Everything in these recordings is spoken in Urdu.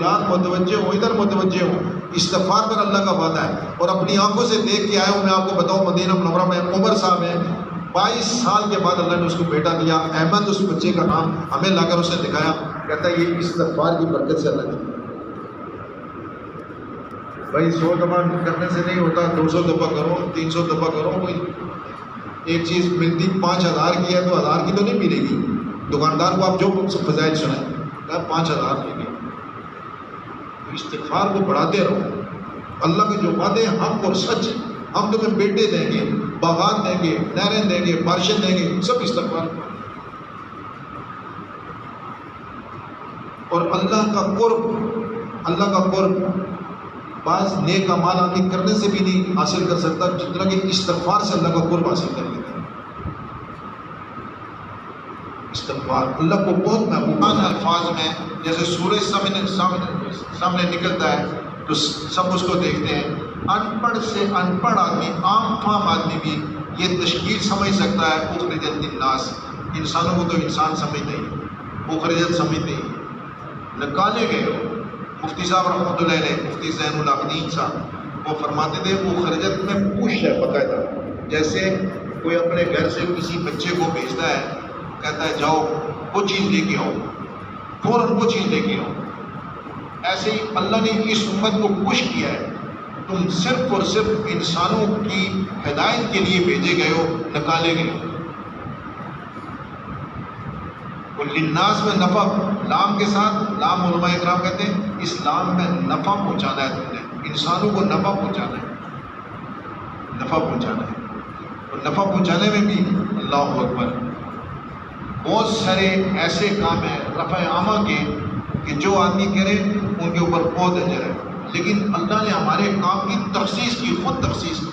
اولاد متوجہ ہو، ادھر متوجہ ہو، استغفار پر اللہ کا وعدہ ہے۔ اور اپنی آنکھوں سے دیکھ کے آیا ہوں، میں آپ کو بتاؤں، مدینہ منورہ میں عمر صاحب ہیں، 22 سال کے بعد اللہ نے اس کو بیٹا دیا، احمد اس بچے کا نام، ہمیں لا کر اسے دکھایا، کہتا ہے یہ استغفار کی برکت سے اللہ نے۔ بھائی 100 دفعہ کرنے سے نہیں ہوتا، 200 دفعہ کرو، 300 دفعہ کرو، کوئی ایک چیز ملتی 5000 کی ہے تو 1000 کی تو نہیں ملے گی۔ دکاندار کو آپ جو فضائل سنائیں، کہا 5000 لے گے۔ استغفار کو بڑھاتے رہو، اللہ کے جو وعدے ہیں حق اور سچ، ہم تمہیں بیٹے دیں گے، باغات دیں گے، نہریں دیں گے، بارشیں دیں گے، سب استغفار۔ اور اللہ کا قرب بعض نیک اعمال آدمی کرنے سے بھی نہیں حاصل کر سکتا، جتنا کہ استغفار سے اللہ کا قرب حاصل کر لیتا ہے۔ استغفار اللہ کو بہت محبوب الفاظ میں، جیسے سورج سامنے نکلتا ہے تو سب اس کو دیکھتے ہیں۔ ان پڑھ سے ان پڑھ آدمی، عام فام آدمی بھی یہ تشکیل سمجھ سکتا ہے۔ اخرجت للناس، انسانوں کو تو انسان سمجھتے ہی، اخرجت سمجھتے ہی، نکالے گئے ہو۔ مفتی صاحب رحمۃ اللہ علیہ، مفتی زین العابدین صاحب، وہ فرماتے تھے اخرجت میں پوچھ ہے باقاعدہ، جیسے کوئی اپنے گھر سے کسی بچے کو بھیجتا ہے، کہتا ہے جاؤ وہ چیز لے کے آؤ، فوراً وہ چیز لے کے آؤ۔ ایسے ہی اللہ نے اس امت کو پوش کیا ہے، تم صرف اور صرف انسانوں کی ہدایت کے لیے بھیجے گئے ہو، نکالے گئے ہو۔ اور للناس میں نفع، لام کے ساتھ، لام علماء اکرام کہتے ہیں اسلام میں نفع پہنچانا ہے، تم نے انسانوں کو نفع پہنچانا ہے، نفع پہنچانا ہے۔ اور نفع پہنچانے میں بھی اللہ اکبر بہت سارے ایسے کام ہیں رفع عامہ کے کہ جو آدمی کرے ان کے اوپر بہت اجر ہے، لیکن اللہ نے ہمارے کام کی تخصیص کی، خود تخصیص کی۔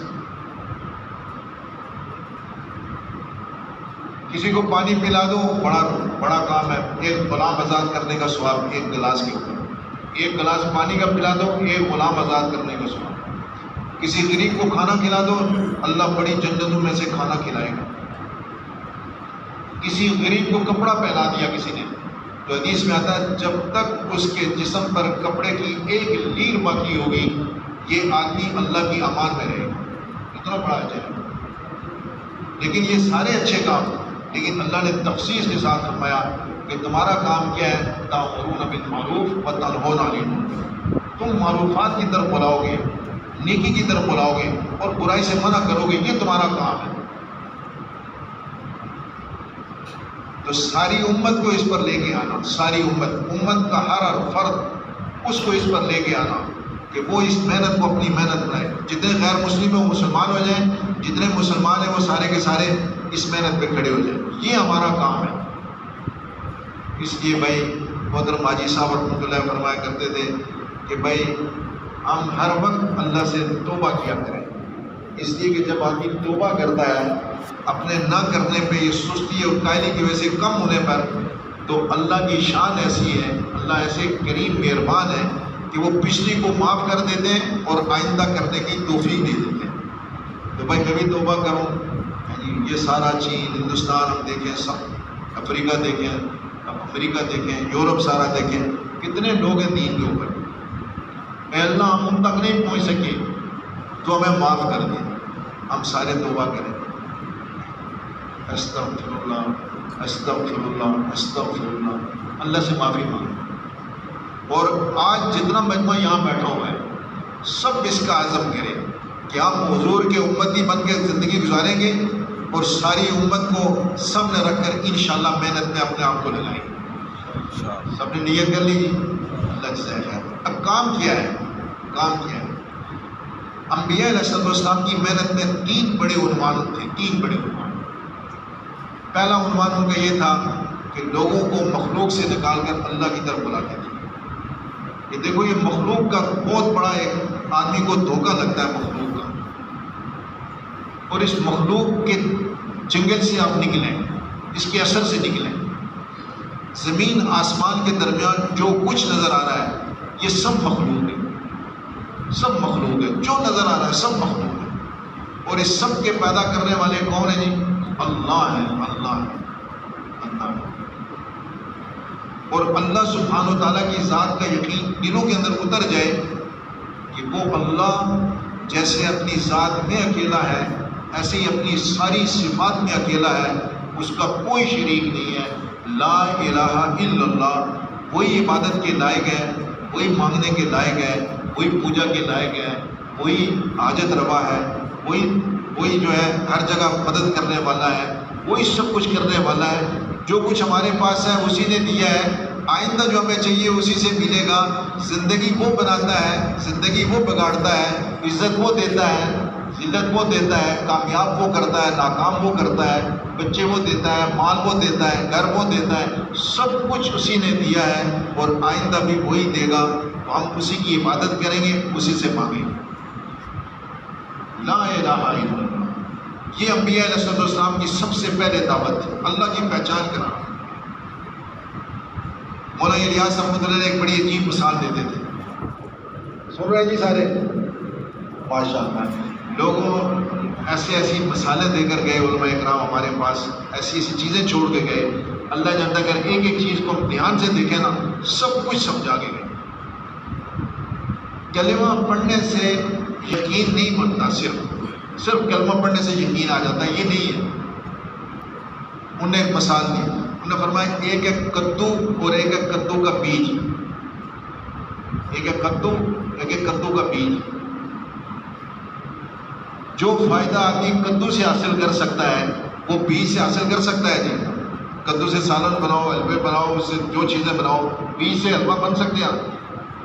کسی کو پانی پلا دو، بڑا کام ہے، ایک غلام آزاد کرنے کا ثواب ایک گلاس کے اوپر، ایک گلاس پانی کا پلا دو، ایک غلام آزاد کرنے کا ثواب۔ کسی غریب کو کھانا کھلا دو، اللہ بڑی جنتوں میں سے کھانا کھلائے گا۔ کسی غریب کو کپڑا پہنا دیا کسی نے، تو حدیث میں آتا ہے جب تک اس کے جسم پر کپڑے کی ایک لیر باقی ہوگی، یہ آدمی اللہ کی امان میں رہے گا۔ اتنا بڑا اجر ہے۔ لیکن یہ سارے اچھے کام، لیکن اللہ نے تخصیص کے ساتھ فرمایا کہ تمہارا کام کیا ہے، تأمرون بالمعروف وتنہون عن المنکر، تم معروفات کی طرف بلاؤ گے، نیکی کی طرف بلاؤ گے اور برائی سے منع کرو گے، یہ تمہارا کام ہے۔ تو ساری امت کو اس پر لے کے آنا، ساری امت کا ہر فرد اس کو اس پر لے کے آنا کہ وہ اس محنت کو اپنی محنت بنائے۔ جتنے غیر مسلم ہیں وہ مسلمان ہو جائیں، جتنے مسلمان ہیں وہ سارے کے سارے اس محنت پہ کھڑے ہو جائیں، یہ ہمارا کام ہے۔ اس لیے بھائی محترم حاجی صاحب رحمۃ اللہ فرمایا کرتے تھے کہ بھائی ہم ہر وقت اللہ سے توبہ کیا کریں، اس لیے کہ جب آدمی توبہ کرتا ہے اپنے نہ کرنے پہ، یہ سستی اور کائلی کی وجہ سے کم ہونے پر، تو اللہ کی شان ایسی ہے، اللہ ایسے کریم مہربان ہے کہ وہ پچھلی کو معاف کر دیتے ہیں اور آئندہ کرنے کی توفیق دے دیتے ہیں۔ تو بھائی کبھی توبہ کرو، یہ سارا چین، ہندوستان ہم دیکھیں، سب افریقہ دیکھیں، امریکہ دیکھیں، یورپ سارا دیکھیں، کتنے لوگ ہیں دین کے اوپر۔ اے اللہ ہم ان تک نہیں پہنچ سکے تو ہمیں معاف کر دیں، ہم سارے توبہ کریں، استغفر اللہ استغفر اللہ استغفر اللہ، اللہ سے معافی مانگیں۔ اور آج جتنا مجمع یہاں بیٹھا ہوا ہے سب اس کا عزم کریں کہ ہم حضور کے امتی بن کے زندگی گزاریں گے اور ساری امت کو سب نے رکھ کر انشاءاللہ محنت میں اپنے آپ کو لگائیں گے۔ سب نے نیت کر لی جی، اللہ جزائے خیر۔ اب کام کیا ہے؟ کام کیا ہے؟ انبیاء علیہ السلام کی محنت میں 3 بڑے عنوان تھے، 3 بڑے عنوان۔ پہلا عنوان ان کا یہ تھا کہ لوگوں کو مخلوق سے نکال کر اللہ کی طرف بلاتے تھے۔ کہ دیکھو یہ مخلوق کا بہت بڑا ایک آدمی کو دھوکہ لگتا ہے مخلوق کا، اور اس مخلوق کے جنگل سے آپ نکلیں، اس کے اثر سے نکلیں۔ زمین آسمان کے درمیان جو کچھ نظر آ رہا ہے یہ سب مخلوق ہے، سب مخلوق ہے، جو نظر آ رہا ہے سب مخلوق ہے۔ اور اس سب کے پیدا کرنے والے کون ہیں جی؟ اللہ ہے، اللہ ہے، اللہ ہے۔ اور اللہ سبحانہ و تعالیٰ کی ذات کا یقین دلوں کے اندر اتر جائے کہ وہ اللہ جیسے اپنی ذات میں اکیلا ہے ایسے ہی اپنی ساری صفات میں اکیلا ہے، اس کا کوئی شریک نہیں ہے، لا الہ الا اللہ، وہی عبادت کے لائق ہے، وہی مانگنے کے لائق ہے، وہی پوجا کے لائق ہے، وہی حاجت روا ہے، وہی جو ہے ہر جگہ مدد کرنے والا ہے، وہی سب کچھ کرنے والا ہے۔ جو کچھ ہمارے پاس ہے اسی نے دیا ہے، آئندہ جو ہمیں چاہیے اسی سے ملے گا۔ زندگی وہ بناتا ہے، زندگی وہ بگاڑتا ہے، عزت وہ دیتا ہے، ذلت وہ دیتا ہے، کامیاب وہ کرتا ہے، ناکام وہ کرتا ہے، بچے وہ دیتا ہے، مال وہ دیتا ہے، گھر وہ دیتا ہے، سب کچھ اسی نے دیا ہے اور آئندہ بھی وہی دے گا۔ تو ہم اسی کی عبادت کریں گے، اسی سے مانگیں گے۔ لا الہ الا اللہ، یہ انبیاء علیہ السلام کی سب سے پہلے دعوت ہے، اللہ کی پہچان کرانا۔ مولانا الیاس رحمۃ اللہ ایک بڑی عجیب مثال دیتے تھے، سن رہے جی سارے؟ ماشاء اللہ، لوگوں ایسی مثالیں دے کر گئے علماء اکرام ہمارے پاس، ایسی چیزیں چھوڑ کے گئے۔ اللہ جانتا ہے اگر ایک چیز کو ہم دھیان سے دیکھیں نا، سب کچھ سمجھا کے گئے۔ کلمہ پڑھنے سے یقین نہیں بنتا، صرف کلمہ پڑھنے سے یقین آ جاتا ہے، یہ نہیں ہے۔ انہوں نے ایک مثال دی، انہوں نے فرمایا ایک ہے کدو اور ایک ہے کدو کا بیج، ایک ہے کدو، ایک ہے کدو کا بیج۔ جو فائدہ آدمی کدو سے حاصل کر سکتا ہے وہ بیج سے حاصل کر سکتا ہے جی؟ کدو سے سالن بناؤ، حلوے بناؤ، اس سے جو چیزیں بناؤ، بیج سے حلوہ بن سکتے ہیں،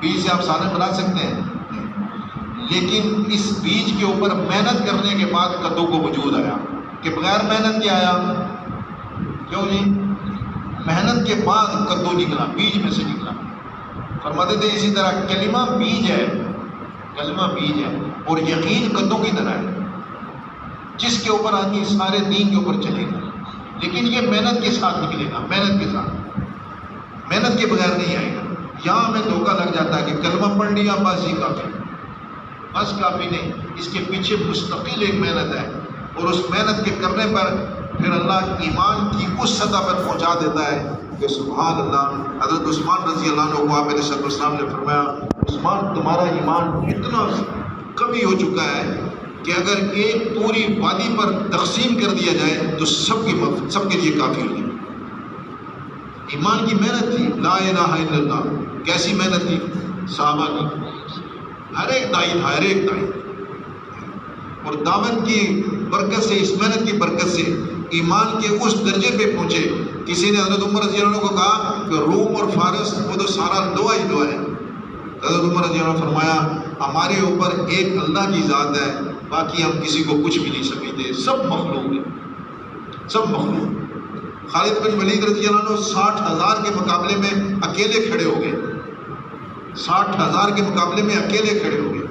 بیج سے آپ سالن بنا سکتے ہیں، لیکن اس بیج کے اوپر محنت کرنے کے بعد کدو کو وجود آیا، کہ بغیر محنت کے آیا؟ کیوں جی؟ محنت کے بعد کدو نکلا، بیج میں سے نکلا۔ فرماتے تھے اسی طرح کلمہ بیج ہے، کلمہ بیج ہے اور یقین کدو کی طرح ہے، جس کے اوپر آدمی سارے دین کے اوپر چلے گا، لیکن یہ محنت کے ساتھ نکلے گا، محنت کے ساتھ، محنت کے بغیر نہیں آئے گا۔ یہاں ہمیں دھوکہ لگ جاتا ہے کہ کلمہ پڑھ لیا بس ہی کافی، بس کافی نہیں، اس کے پیچھے مستقل ایک محنت ہے، اور اس محنت کے کرنے پر پھر اللہ ایمان کی اس سطح پر پہنچا دیتا ہے کہ سبحان اللہ۔ حضرت عثمان رضی اللہ عنہ کو آپ علیہ السلام نے فرمایا، عثمان تمہارا ایمان اتنا کمی ہو چکا ہے کہ اگر ایک پوری وادی پر تقسیم کر دیا جائے تو سب کے لیے کافی ہو جائے۔ ایمان کی محنت تھی، لا الہ الا اللہ، کیسی محنت تھی؟ صحابہ کی، ہر ایک دائی تھا، ہر ایک دائی، اور دعوت کی برکت سے، اس محنت کی برکت سے ایمان کے اس درجے پہ پہنچے۔ کسی نے حضرت عمر رضی اللہ عنہ کو کہا کہ روم اور فارس وہ تو سارا لوہا ہی لوہا ہے۔ حضرت عمر رضی اللہ عنہ فرمایا ہمارے اوپر ایک اللہ کی ذات ہے، باقی ہم کسی کو کچھ بھی نہیں سمجھتے، سب مخلوق ہے، سب مخلوق۔ خالد بن ولید رضی اللہ عنہ 60,000 کے مقابلے میں اکیلے کھڑے ہو گئے، 60,000 کے مقابلے میں اکیلے کھڑے ہو گئے۔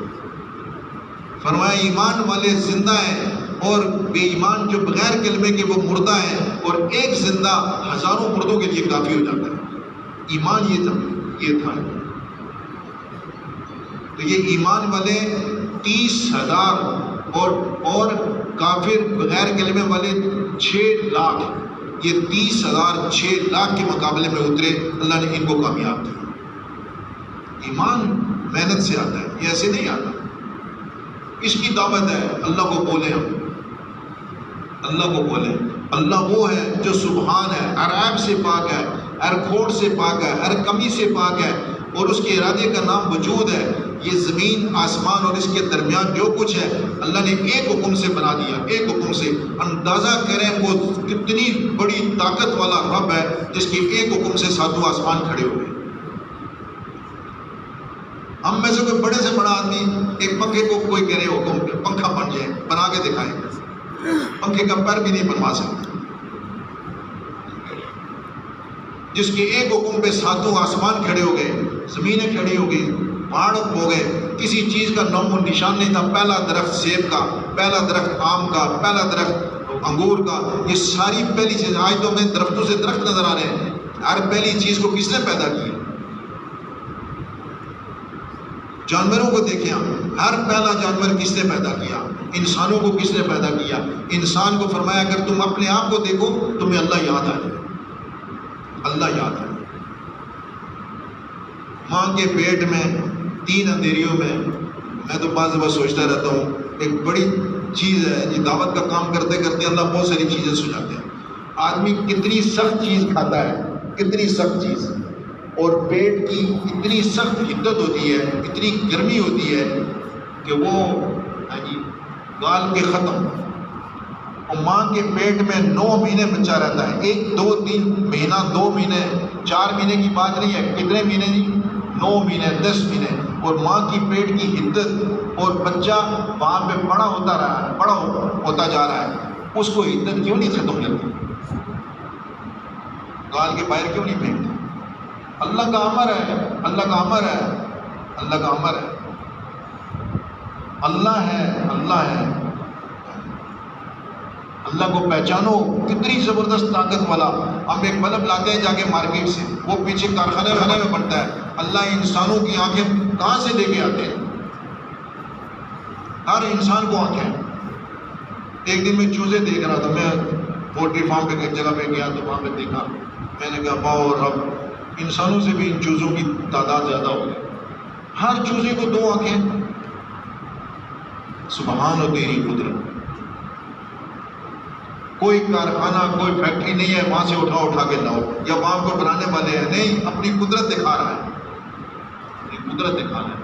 فرمایا ایمان والے زندہ ہیں اور بے ایمان جو بغیر کلمے کے وہ مردہ ہیں، اور ایک زندہ ہزاروں مردوں کے لیے کافی ہو جاتا ہے۔ ایمان یہ تھا۔ تو یہ ایمان والے 30,000 اور کافر بغیر کلمے والے 6 لاکھ، یہ 30,000 6 لاکھ کے مقابلے میں اترے، اللہ نے ان کو کامیاب کیا۔ ایمان محنت سے آتا ہے، یہ ایسے نہیں آتا۔ اس کی دعوت ہے، اللہ کو بولیں، ہم اللہ کو بولیں۔ اللہ وہ ہے جو سبحان ہے، ہر عیب سے پاک ہے، ہر کھوٹ سے پاک ہے، ہر کمی سے پاک ہے، اور اس کے ارادے کا نام وجود ہے۔ یہ زمین آسمان اور اس کے درمیان جو کچھ ہے اللہ نے ایک حکم سے بنا دیا، ایک حکم سے۔ اندازہ کریں وہ کتنی بڑی طاقت والا رب ہے جس کے ایک حکم سے 7 آسمان کھڑے ہوئے۔ ہم میں سے کوئی بڑے سے بڑا آدمی ایک پنکھے کو کوئی کرے حکم پہ پنکھا بن جائے، بنا کے دکھائے، پنکھے کا پیر بھی نہیں بنوا سکتے۔ جس کے ایک حکم پہ 7 آسمان کھڑے ہو گئے، زمینیں کھڑی ہو گئی، پہاڑ ہو گئے، کسی چیز کا نام و نشان نہیں تھا۔ پہلا درخت سیب کا، پہلا درخت آم کا، پہلا درخت انگور کا، یہ ساری پہلی چیز۔ آج تو ہمیں درختوں سے درخت نظر آ رہے ہیں، ہر پہلی چیز کو کس نے پیدا کیا؟ جانوروں کو دیکھیں، ہر پہلا جانور کس نے پیدا کیا؟ انسانوں کو کس نے پیدا کیا؟ انسان کو فرمایا اگر تم اپنے آپ کو دیکھو تمہیں اللہ یاد آ جائے، اللہ یاد آئے۔ ماں کے پیٹ میں 3 اندھیریوں میں تو بعض دفعہ سوچتا رہتا ہوں، ایک بڑی چیز ہے یہ دعوت کا کام کرتے کرتے اللہ بہت ساری چیزیں سناتے ہیں۔ آدمی کتنی سخت چیز کھاتا ہے، کتنی سخت چیز، اور پیٹ کی اتنی سخت حدت ہوتی ہے، اتنی گرمی ہوتی ہے کہ وہ گال کے ختم، اور ماں کے پیٹ میں 9 مہینے بچہ رہتا ہے۔ 1 2 3 مہینہ، 2 مہینے، 4 مہینے کی بات نہیں ہے، کتنے مہینے جی؟ 9 مہینے، 10 مہینے، اور ماں کی پیٹ کی حدت، اور بچہ وہاں پہ بڑا ہوتا رہا ہے، بڑا ہوتا جا رہا ہے، اس کو حدت کیوں نہیں ختم ہوتی؟ گال کے باہر کیوں نہیں پھینکتے؟ اللہ کا امر ہے، اللہ کا امر ہے، اللہ کا امر ہے، اللہ ہے، اللہ ہے۔ اللہ کو پہچانو، کتنی زبردست طاقت والا۔ ہم ایک بلب لاتے ہیں جا کے مارکیٹ سے، وہ پیچھے کارخانے میں بنتا ہے، اللہ انسانوں کی آنکھیں کہاں سے لے کے آتے ہیں؟ ہر انسان کو آنکھیں۔ ایک دن میں چوزے دیکھ رہا تھا، میں پولٹری فارم پہ ایک جگہ پہ گیا تو وہاں پہ دیکھا، میں نے کہا باؤ رب، انسانوں سے بھی ان چوزوں کی تعداد زیادہ ہو گئی، ہر چوزے کو 2 آنکھیں۔ سبحان و تیری قدرت۔ کوئی کارخانہ، کوئی فیکٹری نہیں ہے وہاں سے اٹھا کے لاؤ، یا وہاں کو بنانے والے ہیں، نہیں، اپنی قدرت دکھا رہا ہے، اپنی قدرت دکھا رہا ہے۔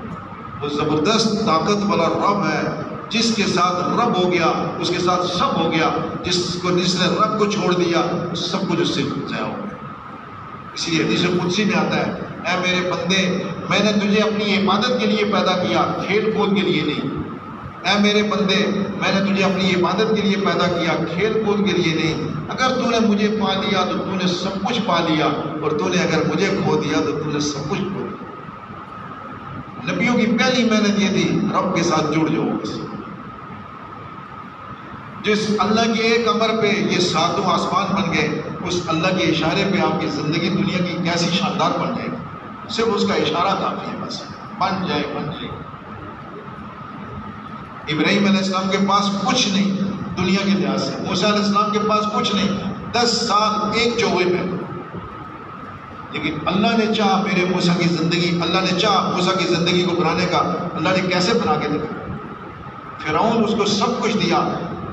وہ زبردست طاقت والا رب ہے، جس کے ساتھ رب ہو گیا اس کے ساتھ سب ہو گیا، جس نے رب کو چھوڑ دیا سب کچھ اس سے ضائع ہو گیا۔ اسی لیے حدیث قدسی میں آتا ہے، اے میرے بندے، میں نے تجھے اپنی عبادت کے لیے پیدا کیا، کھیل کود کے لیے نہیں۔ اے میرے بندے، میں نے تجھے اپنی عبادت کے لیے پیدا کیا، کھیل کود کے لیے نہیں۔ اگر تو نے مجھے پا لیا تو تو نے سب کچھ پا لیا، اور تو نے اگر مجھے کھو دیا تو تو نے سب کچھ کھو دیا۔ نبیوں کی پہلی محنت یہ تھی، رب کے ساتھ جڑ جاؤ بس۔ جس اللہ کے ایک امر پہ یہ 7 آسمان بن گئے، اس اللہ کے اشارے پہ آپ کی زندگی دنیا کی کیسی شاندار بن جائے گی، صرف اس کا اشارہ کافی ہے، بس بن جائے، بن جائے۔ ابراہیم علیہ السلام کے پاس کچھ نہیں دنیا کے لحاظ سے، موسیٰ علیہ السلام کے پاس کچھ نہیں، 10 سال ایک چوہے میں، لیکن اللہ نے چاہا میرے موسیٰ کی زندگی، اللہ نے چاہا موسیٰ کی زندگی کو بنانے کا، اللہ نے کیسے بنا کے دکھا۔ فرعون اس کو سب کچھ دیا،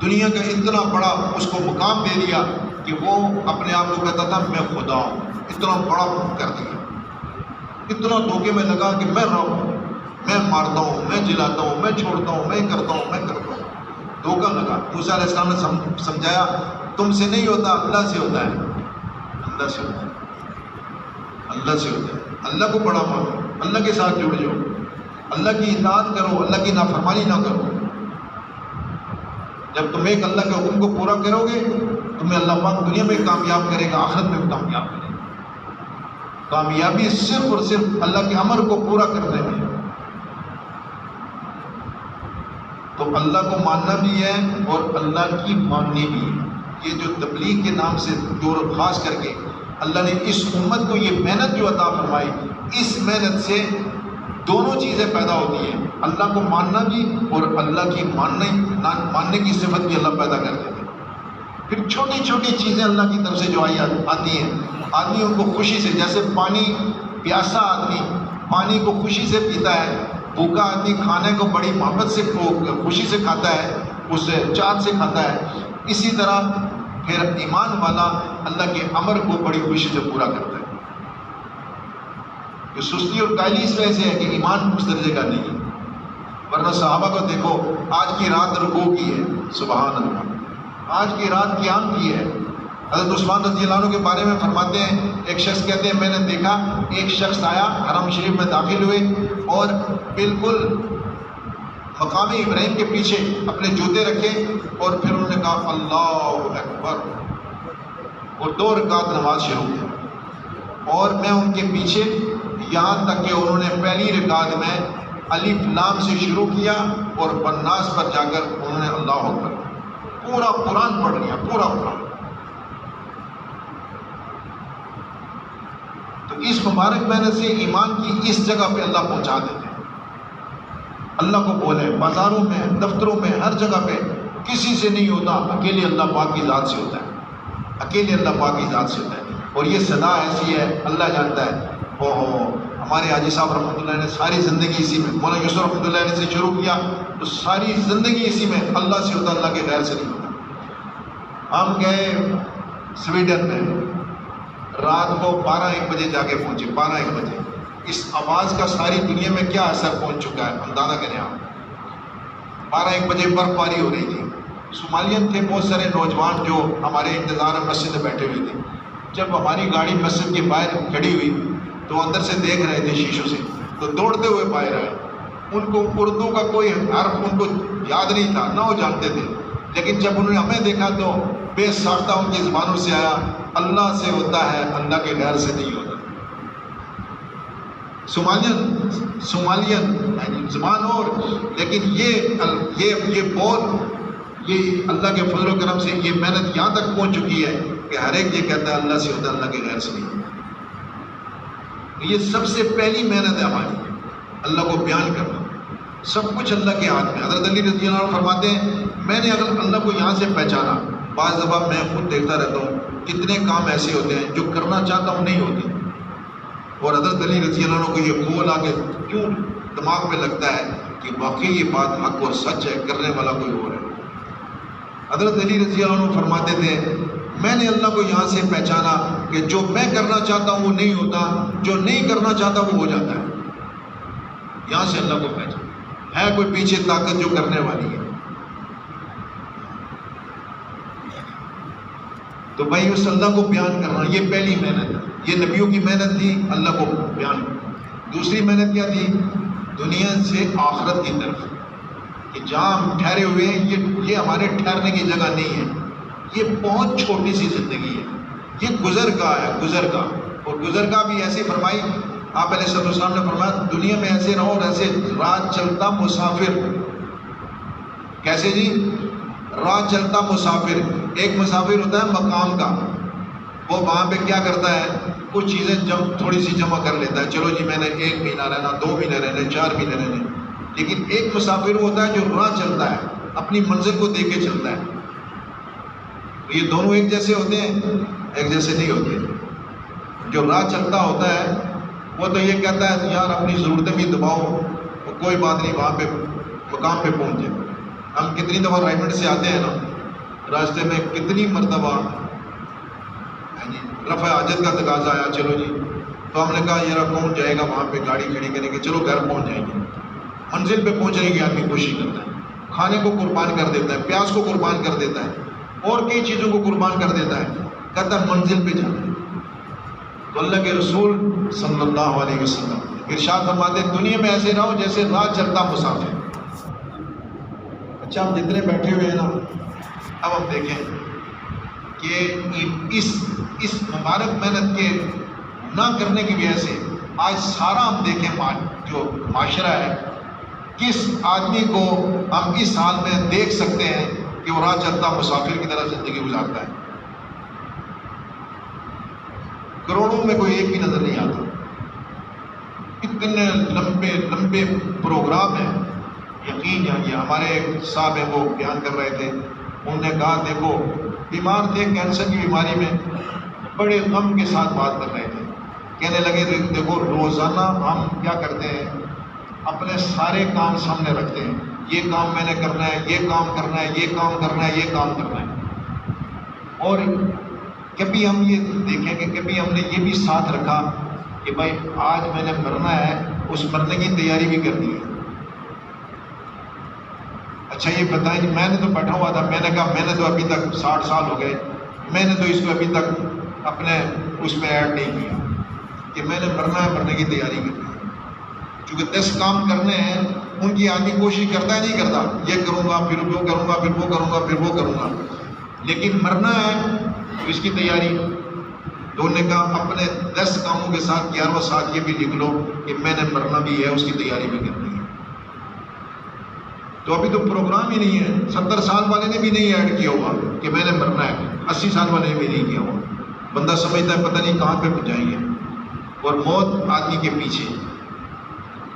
دنیا کا اتنا بڑا اس کو مقام دے دیا کہ وہ اپنے آپ کو کہتا تھا میں خدا ہوں، اتنا بڑا کر دیا، اتنا دھوکے میں لگا کہ میں رب ہوں، میں مارتا ہوں، میں جلاتا ہوں، میں چھوڑتا ہوں، میں کرتا ہوں، میں کرتا ہوں، دھوکہ لگا۔ موسیٰ علیہ السلام نے سمجھایا تم سے نہیں ہوتا، اللہ سے ہوتا ہے، اللہ سے ہوتا ہے، اللہ سے ہوتا ہے۔ اللہ کو بڑا مانو، اللہ کے ساتھ جڑ جاؤ، اللہ کی اطاعت کرو، اللہ کی نافرمانی نہ کرو۔ جب تم ایک اللہ کے حکم کو پورا کرو گے، تمہیں اللہ پاک دنیا میں کامیاب کرے گا، آخرت میں بھی کامیاب کرے گا۔ کامیابی صرف اور صرف اللہ کے امر کو پورا کرنے میں۔ تو اللہ کو ماننا بھی ہے اور اللہ کی ماننی بھی ہے۔ یہ جو تبلیغ کے نام سے جو خاص کر کے اللہ نے اس امت کو یہ محنت جو عطا فرمائی، اس محنت سے دونوں چیزیں پیدا ہوتی ہیں، اللہ کو ماننا بھی اور اللہ کی ماننے کی صفت بھی اللہ پیدا کر دیتے ہیں۔ پھر چھوٹی چھوٹی چیزیں اللہ کی طرف سے جو آتی ہیں، آدمی ان کو خوشی سے، جیسے پانی، پیاسا آدمی پانی کو خوشی سے پیتا ہے، بھوکا آدمی کھانے کو بڑی محبت سے خوشی سے کھاتا ہے، اسے چاہت سے کھاتا ہے، اسی طرح پھر ایمان والا اللہ کے امر کو بڑی خوشی سے پورا کرتا ہے۔ کہ سستی اور کاہلی اس وجہ سے ہے کہ ایمان اس درجے کا نہیں ہے، ورنہ صحابہ کو دیکھو، آج کی رات رکوع کی ہے، سبحان اللہ، آج کی رات قیام کی ہے۔ حضرت عثمان رضی اللہ عنہ کے بارے میں فرماتے ہیں، ایک شخص کہتے ہیں میں نے دیکھا ایک شخص آیا، حرم شریف میں داخل ہوئے اور بالکل مقام ابراہیم کے پیچھے اپنے جوتے رکھے، اور پھر انہوں نے کہا اللہ اکبر، اور 2 رکعت نماز شروع کی، اور میں ان کے پیچھے، یہاں تک کہ انہوں نے پہلی رکعت میں الف لام سے شروع کیا اور بالناس پر جا کر انہوں نے اللہ اکبر، پورا قرآن پڑھ لیا، پورا قرآن۔ تو اس مبارک محنت سے ایمان کی اس جگہ پہ اللہ پہنچا دیتے ہیں۔ اللہ کو بولے، بازاروں میں، دفتروں میں، ہر جگہ پہ کسی سے نہیں ہوتا، اکیلے اللہ پاک کی ذات سے ہوتا ہے، اکیلے اللہ پاک کی ذات سے ہوتا ہے۔ اور یہ صدا ایسی ہے، اللہ جانتا ہے، اوہ ہمارے حاجی صاحب رحمۃ اللہ نے ساری زندگی اسی میں، مولانا یوسف رحمۃ اللہ نے سے شروع کیا تو ساری زندگی اسی میں، اللہ سے ہوتا، اللہ کے غیر سے نہیں ہوتا۔ ہم گئے سویڈن میں، رات کو 12-1 بجے جا کے پہنچے، 12-1 بجے۔ اس آواز کا ساری دنیا میں کیا اثر پہنچ چکا ہے اندازہ کریں آپ۔ 12-1 بجے برف باری ہو رہی تھی، صومالیین تھے بہت سارے نوجوان جو ہمارے انتظار مسجد میں بیٹھے ہوئے تھے۔ جب ہماری گاڑی مسجد کے باہر کھڑی ہوئی تو اندر سے دیکھ رہے تھے شیشوں سے، تو دوڑتے ہوئے باہر آئے۔ ان کو اردو کا کوئی حرف ان کو یاد نہیں تھا، نہ وہ جانتے تھے، لیکن جب انہوں نے ہمیں دیکھا تو بے ساختہ ان کی زبانوں سے آیا، اللہ سے ہوتا ہے، اللہ کے غیر سے نہیں ہوتا۔ صومالیین زبان اور، لیکن یہ بہت، یہ اللہ کے فضل و کرم سے یہ محنت یہاں تک پہنچ چکی ہے کہ ہر ایک یہ کہتا ہے اللہ سے ہوتا ہے، اللہ کے غیر سے نہیں ہوتا۔ یہ سب سے پہلی محنت ہے ہماری، اللہ کو بیان کرنا، سب کچھ اللہ کے ہاتھ میں۔ حضرت علی رضی اللہ عنہ فرماتے ہیں میں نے اگر اللہ کو یہاں سے پہچانا، بعض دفعہ میں خود دیکھتا رہتا ہوں کتنے کام ایسے ہوتے ہیں جو کرنا چاہتا ہوں نہیں ہوتے، اور حضرت علی رضی اللہ عنہ کو یہ قول آ کے کیوں دماغ میں لگتا ہے کہ واقعی یہ بات حق اور سچ ہے، کرنے والا کوئی اور ہے۔ حضرت علی رضی اللہ عنہ فرماتے تھے میں نے اللہ کو یہاں سے پہچانا کہ جو میں کرنا چاہتا ہوں وہ نہیں ہوتا، جو نہیں کرنا چاہتا وہ ہو جاتا ہے۔ یہاں سے اللہ کو پہچانا ہے کوئی پیچھے طاقت جو کرنے والی ہے، تو بھائی اس اللہ کو بیان کرنا یہ پہلی محنت ہے۔ یہ نبیوں کی محنت تھی، اللہ کو بیان۔ دوسری محنت کیا تھی؟ دنیا سے آخرت کی طرف، کہ جہاں ہم ٹھہرے ہوئے ہیں یہ ہمارے ٹھہرنے کی جگہ نہیں ہے، یہ بہت چھوٹی سی زندگی ہے، یہ گزرگاہ ہے، گزرگاہ۔ اور گزرگاہ بھی ایسی فرمائی آپ علیہ السلام نے فرمایا دنیا میں ایسے رہو جیسے راہ چلتا مسافر۔ کیسے جی؟ راہ چلتا مسافر۔ ایک مسافر ہوتا ہے مقام کا، وہ وہاں پہ کیا کرتا ہے کچھ چیزیں تھوڑی سی جمع کر لیتا ہے، چلو جی میں نے 1 مہینہ رہنا، 2 مہینے رہنے، 4 مہینے رہنے۔ لیکن ایک مسافر ہوتا ہے جو راہ چلتا ہے، اپنی منزل کو دیکھ کے چلتا ہے۔ یہ دونوں ایک جیسے ہوتے ہیں؟ ایک جیسے نہیں ہوتے۔ جو راہ چلتا ہوتا ہے وہ تو یہ کہتا ہے یار اپنی ضرورتیں بھی دباؤ، تو کوئی بات نہیں، وہاں پہ مقام پہ پہنچ جائے۔ ہم کتنی دفعہ رائمنڈ سے آتے ہیں نا، راستے میں کتنی مرتبہ رفع حاجت کا تقاضا آیا، چلو جی، تو ہم نے کہا یار کون جائے گا وہاں پہ گاڑی کھڑی کریں گے، چلو گھر پہنچ جائیں گے۔ منزل پہ پہنچنے کی آدمی کوشش کرتا ہے، کھانے کو قربان کر دیتا ہے، پیاس کو قربان کر دیتا ہے، اور کئی چیزوں کو قربان کر دیتا ہے، کہتا ہے منزل پہ جانا ہے۔ تو اللہ کے رسول صلی اللہ علیہ وسلم ارشاد فرماتے ہیں دنیا میں ایسے رہو جیسے راہ چلتا مسافر۔ اچھا ہم جتنے بیٹھے ہوئے ہیں نا، اب ہم دیکھیں کہ اس مبارک محنت کے نہ کرنے کی وجہ سے آج سارا ہم دیکھیں جو معاشرہ ہے، کس آدمی کو ہم اس حال میں دیکھ سکتے ہیں کہ وہ راہ چلتا مسافر کی طرح زندگی گزارتا ہے؟ کروڑوں میں کوئی ایک بھی نظر نہیں آتا۔ اتنے لمبے لمبے پروگرام ہیں، یقین جانیے۔ ہمارے ایک صاحب ہیں وہ بیان کر رہے تھے، انہوں نے کہا دیکھو بیمار تھے کینسر کی بیماری میں، بڑے غم کے ساتھ بات کر رہے تھے، کہنے لگے دیکھو روزانہ ہم کیا کرتے ہیں، اپنے سارے کام سامنے رکھتے ہیں، یہ کام میں نے کرنا ہے، یہ کام کرنا ہے، یہ کام کرنا ہے، یہ کام کرنا ہے۔ اور کبھی ہم یہ دیکھیں کہ کبھی ہم نے یہ بھی ساتھ رکھا کہ بھائی آج میں نے مرنا ہے، اس مرنے کی تیاری بھی کرنی ہے۔ اچھا یہ بتائیں میں نے تو بیٹھا ہوا تھا، میں نے کہا میں نے تو ابھی تک 60 سال ہو گئے، میں نے تو اس کو ابھی تک اپنے اس میں ایڈ نہیں کیا کہ میں نے مرنا ہے، مرنے کی تیاری کرنی ہے۔ چونکہ 10 کام کرنے ہیں، ان کی آدمی کوشش کرتا ہے نہیں کرتا، یہ کروں گا پھر وہ کروں گا پھر وہ کروں گا پھر وہ کروں گا، لیکن مرنا ہے تو اس کی تیاری۔ تو انہوں نے کہا اپنے 10 کاموں کے ساتھ 11واں ساتھ یہ بھی لکھ لو کہ میں نے مرنا بھی ہے، اس کی تیاری بھی کرنی ہے۔ تو ابھی تو پروگرام ہی نہیں ہے، 70 سال والے نے بھی نہیں ایڈ کیا ہوا کہ میں نے مرنا ہے، 80 سال والے نے بھی نہیں کیا ہوا۔ بندہ سمجھتا ہے پتہ نہیں کہاں پہ پہنچائیں گے، اور موت آدمی کے پیچھے،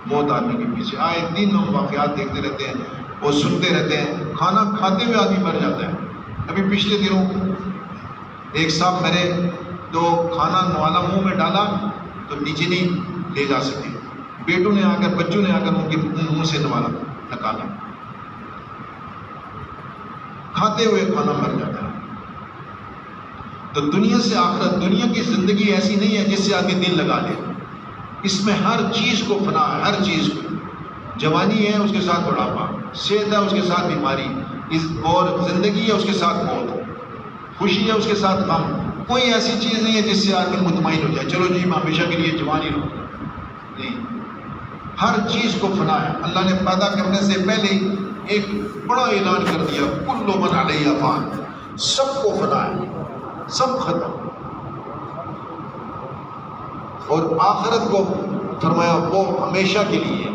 موت آدمی کے پیچھے آئے دن ہم واقعات دیکھتے رہتے ہیں اور سنتے رہتے ہیں، کھانا کھاتے ہوئے آدمی مر جاتا ہے۔ ابھی پچھلے دنوں ایک صاحب میرے تو کھانا نوالا منہ میں ڈالا تو نیچے نہیں لے جا سکے. بیٹوں نے آ کر بچوں نے آ کر ان کے منہ سے نکالا. کھاتے ہوئے کھانا مر جاتا ہے. تو دنیا سے آخرت، دنیا کی زندگی ایسی نہیں ہے جس سے آدمی دل لگا لے. اس میں ہر چیز کو فنا ہے، ہر چیز کو. جوانی ہے اس کے ساتھ بڑھاپا، صحت ہے اس کے ساتھ بیماری، اور زندگی ہے اس کے ساتھ موت، خوشی ہے اس کے ساتھ غم. کوئی ایسی چیز نہیں ہے جس سے آدمی مطمئن ہو جائے چلو جی میں ہمیشہ کے لیے جوان ہی رہوں گا. نہیں، ہر چیز کو فنا ہے. اللہ نے پیدا کرنے سے پہلے ایک بڑا اعلان کر دیا، کل من علیہ فان، سب کو فنا ہے، سب ختم. اور آخرت کو فرمایا وہ ہمیشہ کے لیے،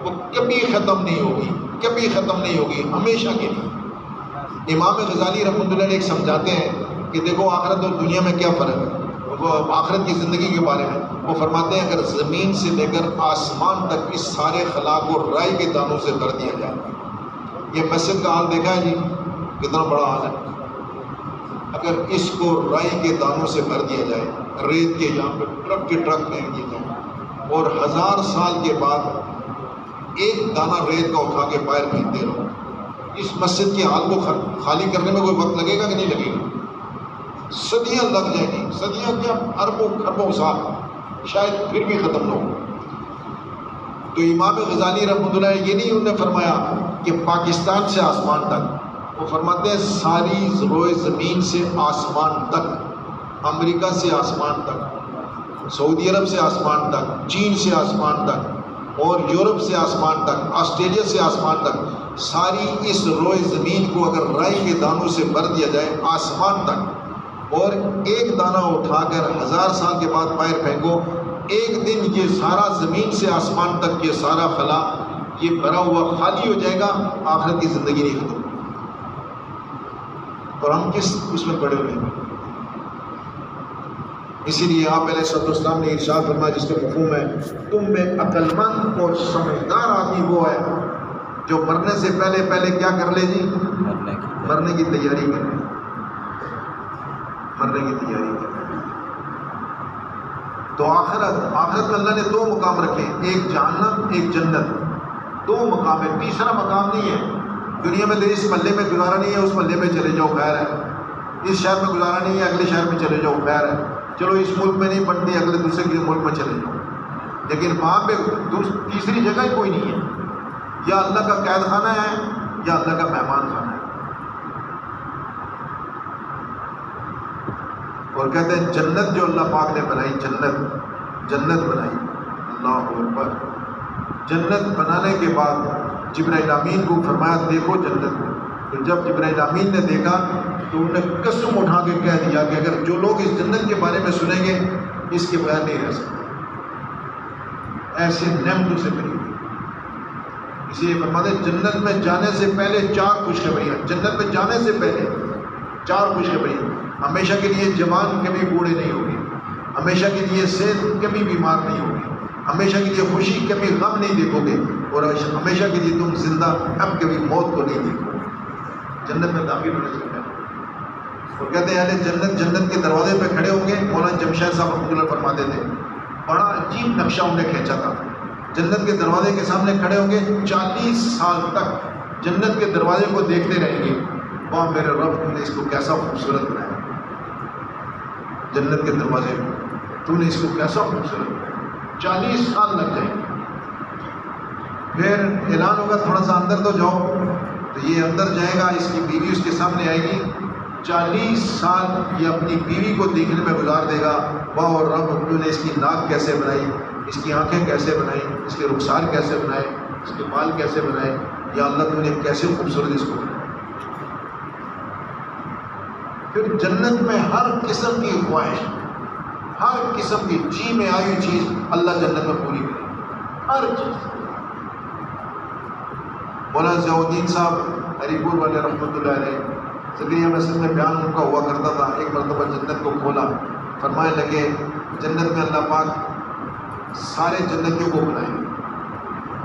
وہ کبھی ختم نہیں ہوگی، کبھی ختم نہیں ہوگی، ہمیشہ کے لیے. امام غزالی رحمۃ اللہ علیہ سمجھاتے ہیں کہ دیکھو آخرت اور دنیا میں کیا فرق ہے. وہ آخرت کی زندگی کے بارے میں وہ فرماتے ہیں اگر زمین سے لے کر آسمان تک اس سارے خلا کو رائی کے دانوں سے بھر دیا جائے. یہ مسجد کا حال دیکھا ہے جی، کتنا بڑا حال ہے. اگر اس کو رائی کے دانوں سے بھر دیا جائے، ریت کے یہاں پہ ٹرک کے ٹرک پھینک دیے جائیں، اور 1000 سال کے بعد ایک دانہ ریت کا اٹھا کے باہر پھینکتے رہو، اس مسجد کے حال کو خالی کرنے میں کوئی وقت لگے گا کہ نہیں لگے گا؟ صدیاں لگ جائیں گی، صدیاں کیا اربوں خربوں سال، شاید پھر بھی ختم نہ ہو. تو امام غزالی رحمۃ اللہ یہ نہیں انہوں نے فرمایا کہ پاکستان سے آسمان تک، وہ فرماتے ہیں ساری روئے زمین سے آسمان تک، امریکہ سے آسمان تک، سعودی عرب سے آسمان تک، چین سے آسمان تک، اور یورپ سے آسمان تک، آسٹریلیا سے آسمان تک، ساری اس روئے زمین کو اگر رائی کے دانوں سے بھر دیا جائے آسمان تک، اور ایک دانہ اٹھا کر 1000 سال کے بعد باہر پھینکو، ایک دن یہ سارا زمین سے آسمان تک یہ سارا خلا یہ بھرا ہوا خالی ہو جائے گا. آخرت کی زندگی نہیں ختم. اور ہم کس اس میں پڑے ہوئے ہیں؟ اسی لیے آپ علیہ السلام نے ارشاد فرمایا جس کا مفہوم ہے تم میں عقل مند اور سمجھدار آدمی وہ ہے جو مرنے سے پہلے کیا کر لے جی؟ مرنے کی تیاری کر لے. مرنے کی تیاری کر لے. تو آخرت میں اللہ نے 2 مقام رکھے، ایک جہنم ایک جنت. 2 مقام ہے، تیسرا مقام نہیں ہے. دنیا میں اس محلے میں گزارا نہیں ہے، اس محلے میں چلے جاؤ خیر ہے. اس شہر میں گزارا نہیں ہے، اگلے شہر میں چلے جاؤ خیر ہے. چلو اس ملک میں نہیں بنتی، اگلے دوسرے کے ملک میں چلے جاؤ. لیکن وہاں پہ تیسری جگہ ہی کوئی نہیں ہے. یا اللہ کا قید خانہ ہے یا اللہ کا مہمان خانہ ہے. اور کہتے ہیں جنت جو اللہ پاک نے بنائی، جنت بنائی، اللہ اکبر. جنت بنانے کے بعد جبرائیل امین کو فرمایا دیکھو جنت کو. تو جب جبرائیل امین نے دیکھا تو انہوں نے قسم اٹھا کے کہہ دیا کہ اگر جو لوگ اس جنت کے بارے میں سنیں گے اس کے بغیر نہیں رہ سکتے. ایسے نعمتوں سے بنی ہوئی. اسی لیے فرماتے ہیں جنت میں جانے سے پہلے 4 خوشخبریاں. جنت میں جانے سے پہلے 4 خوشخبریاں. ہمیشہ کے لیے جوان کبھی بوڑھے نہیں ہوگی، ہمیشہ کے لیے صحت کبھی بیمار نہیں ہوگی، ہمیشہ کے لیے خوشی کبھی غم نہیں دیکھو گے، اور ہمیشہ کے لیے تم زندہ اب کبھی موت کو نہیں دیکھو گے. جنت میں داخل ہونے سے پہلے. اور کہتے ہیں اہل جنت کے دروازے پہ کھڑے ہوں گے. مولانا جمشید صاحب رحمۃ اللہ فرماتے تھے بڑا عجیب نقشہ انہوں نے کھینچا تھا. جنت کے دروازے کے سامنے کھڑے ہوں گے، 40 سال تک جنت کے دروازے کو دیکھتے رہیں گے. وہاں میرے رب تم نے اس کو کیسا خوبصورت بنایا، جنت کے دروازے کو تم نے اس کو کیسا خوبصورت بنایا. 40 سال لگ جائیں گے. پھر اعلان ہوگا تھوڑا سا اندر تو جاؤ. تو یہ اندر جائے گا، اس کی بیوی اس کے سامنے آئے گی. 40 سال یہ اپنی بیوی کو دیکھنے میں گزار دے گا. واہ اور رب تم نے اس کی ناک کیسے بنائی، اس کی آنکھیں کیسے بنائی، اس کے رخسار کیسے بنائے، اس کے بال کیسے بنائے، یا اللہ تم نے کیسے خوبصورت اس کو بنایا. پھر جنت میں ہر قسم کی خواہش، ہر قسم کی جی میں آئی چیز اللہ جنت میں پوری کرے. ہر چیز. مولانا ضیاء الدین صاحب ہری پور والے رحمۃ اللہ علیہ زکریا مسجد میں بیان ان کا ہوا کرتا تھا. ایک مرتبہ جنت کو کھولا، فرمائے لگے جنت میں اللہ پاک سارے جنتیوں کو بنائیں گے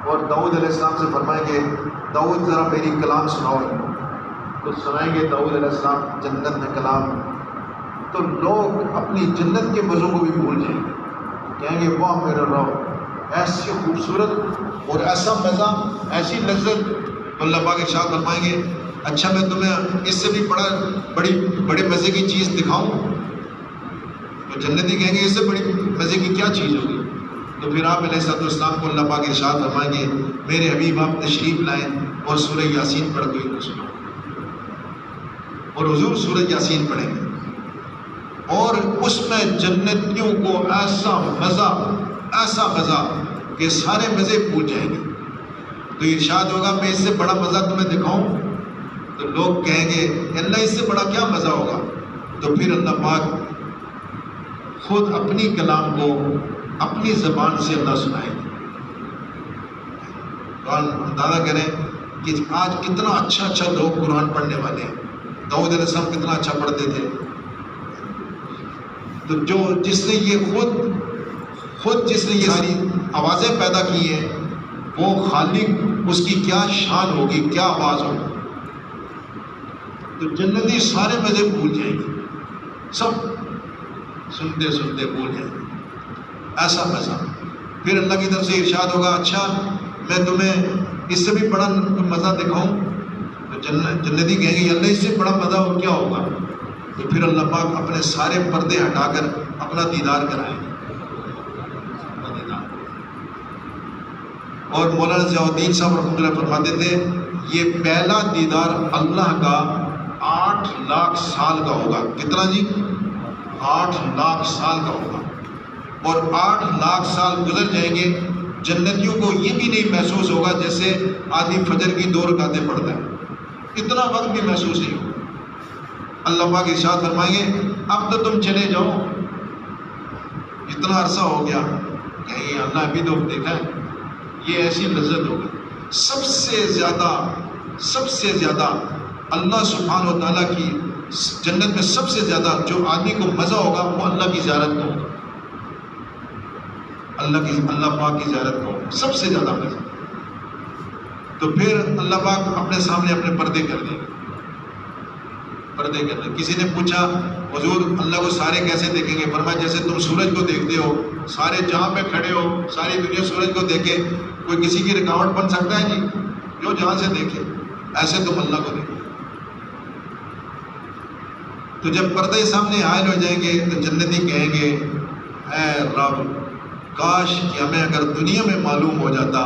اور داؤد علیہ السلام سے فرمائیں گے داؤد ذرا میری کلام سناؤ. تو سنائیں گے داؤد علیہ السلام جنت میں کلام. تو لوگ اپنی جنت کے مزوں کو بھی بھول جائیں گے. کہیں گے واہ میرا رب، ایسی خوبصورت اور ایسا مزہ، ایسی لذت. تو اللہ پاک ارشاد فرمائیں گے اچھا میں تمہیں اس سے بھی بڑے مزے کی چیز دکھاؤں؟ تو جنتی کہیں گے اس سے بڑی مزے کی کیا چیز ہوگی؟ تو پھر آپ علیہ السلام کو اللہ پاک ارشاد فرمائیں گے میرے حبیب آپ تشریف لائیں اور سورہ یاسین پڑھ کوئی سنو. اور حضور سورہ یاسین پڑھیں گے اور اس میں جنتیوں کو ایسا مزہ کہ سارے مزے بھول جائیں گے. تو ارشاد ہوگا میں اس سے بڑا مزہ تمہیں دکھاؤں؟ تو لوگ کہیں گے اللہ اس سے بڑا کیا مزہ ہوگا؟ تو پھر اللہ پاک خود اپنی کلام کو اپنی زبان سے اللہ سنائیں گے. اندازہ کریں کہ آج کتنا اچھا لوگ قرآن پڑھنے والے ہیں. داؤد علیہ السلام کتنا اچھا پڑھتے تھے. تو جس نے یہ خود جس نے یہ ساری آوازیں پیدا کی ہیں وہ خالق اس کی کیا شان ہوگی، کیا آواز ہوگی. تو جنتی سارے مزے بھول جائیں گے، سب سنتے سنتے بھول جائیں گے. ایسا مزہ. پھر اللہ کی طرف سے ارشاد ہوگا اچھا میں تمہیں اس سے بھی بڑا مزہ دکھاؤں؟ تو جنتی کہیں گے اللہ اس سے بڑا مزہ اور کیا ہوگا؟ تو پھر اللہ پاک اپنے سارے پردے ہٹا کر اپنا دیدار کرائیں گے. اور مولانا ضیاء الدین صاحب رحمۃ اللہ فرماتے تھے یہ پہلا دیدار اللہ کا 8 لاکھ سال کا ہوگا. کتنا جی؟ 8 لاکھ سال کا ہوگا. اور 8 لاکھ سال گزر جائیں گے جنتیوں کو یہ بھی نہیں محسوس ہوگا جیسے آدمی فجر کی 2 رکعتیں پڑھتا ہے. اتنا وقت بھی محسوس نہیں ہوگا. اللہ پاک ارشاد فرمائیں گے اب تو تم چلے جاؤ، اتنا عرصہ ہو گیا. کہیں اللہ ابھی تو دیکھا ہے. یہ ایسی لذت ہوگی. سب سے زیادہ اللہ سبحانہ و تعالیٰ کی جنت میں سب سے زیادہ جو آدمی کو مزہ ہوگا وہ اللہ کی زیارت کا ہوگا. اللہ پاک کی زیارت کا ہوگا سب سے زیادہ مزہ. تو پھر اللہ پاک اپنے سامنے اپنے پردے کر دیں گے. کسی نے پوچھا حضور اللہ کو سارے کیسے دیکھیں گے؟ فرمایا جیسے تم سورج کو دیکھتے ہو، سارے جہاں پہ کھڑے ہو ساری دنیا سورج کو دیکھے، کوئی کسی کی رکاوٹ بن سکتا ہے جی؟ جو جہاں سے دیکھے ایسے تم اللہ کو دیکھو. تو جب پردے سامنے حائل ہو جائیں گے تو جنتی کہیں گے اے رب کاش کہ ہمیں اگر دنیا میں معلوم ہو جاتا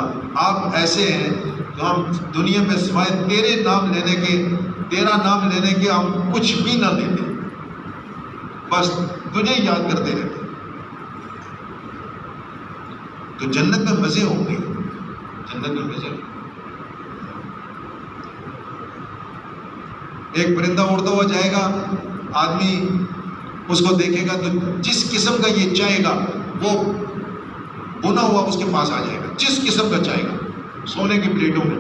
آپ ایسے ہیں تو ہم دنیا میں سوائے تیرا نام لینے کے ہم کچھ بھی نہ لیتے، بس تجھے یاد کرتے رہتے. تو جنت میں مزے ہوں گے. ایک پرندہ اڑتا ہوا جائے گا، آدمی اس کو دیکھے گا تو جس قسم کا یہ چاہے گا وہ بنا ہوا اس کے پاس آ جائے گا. جس قسم کا چاہے گا سونے کی پلیٹوں میں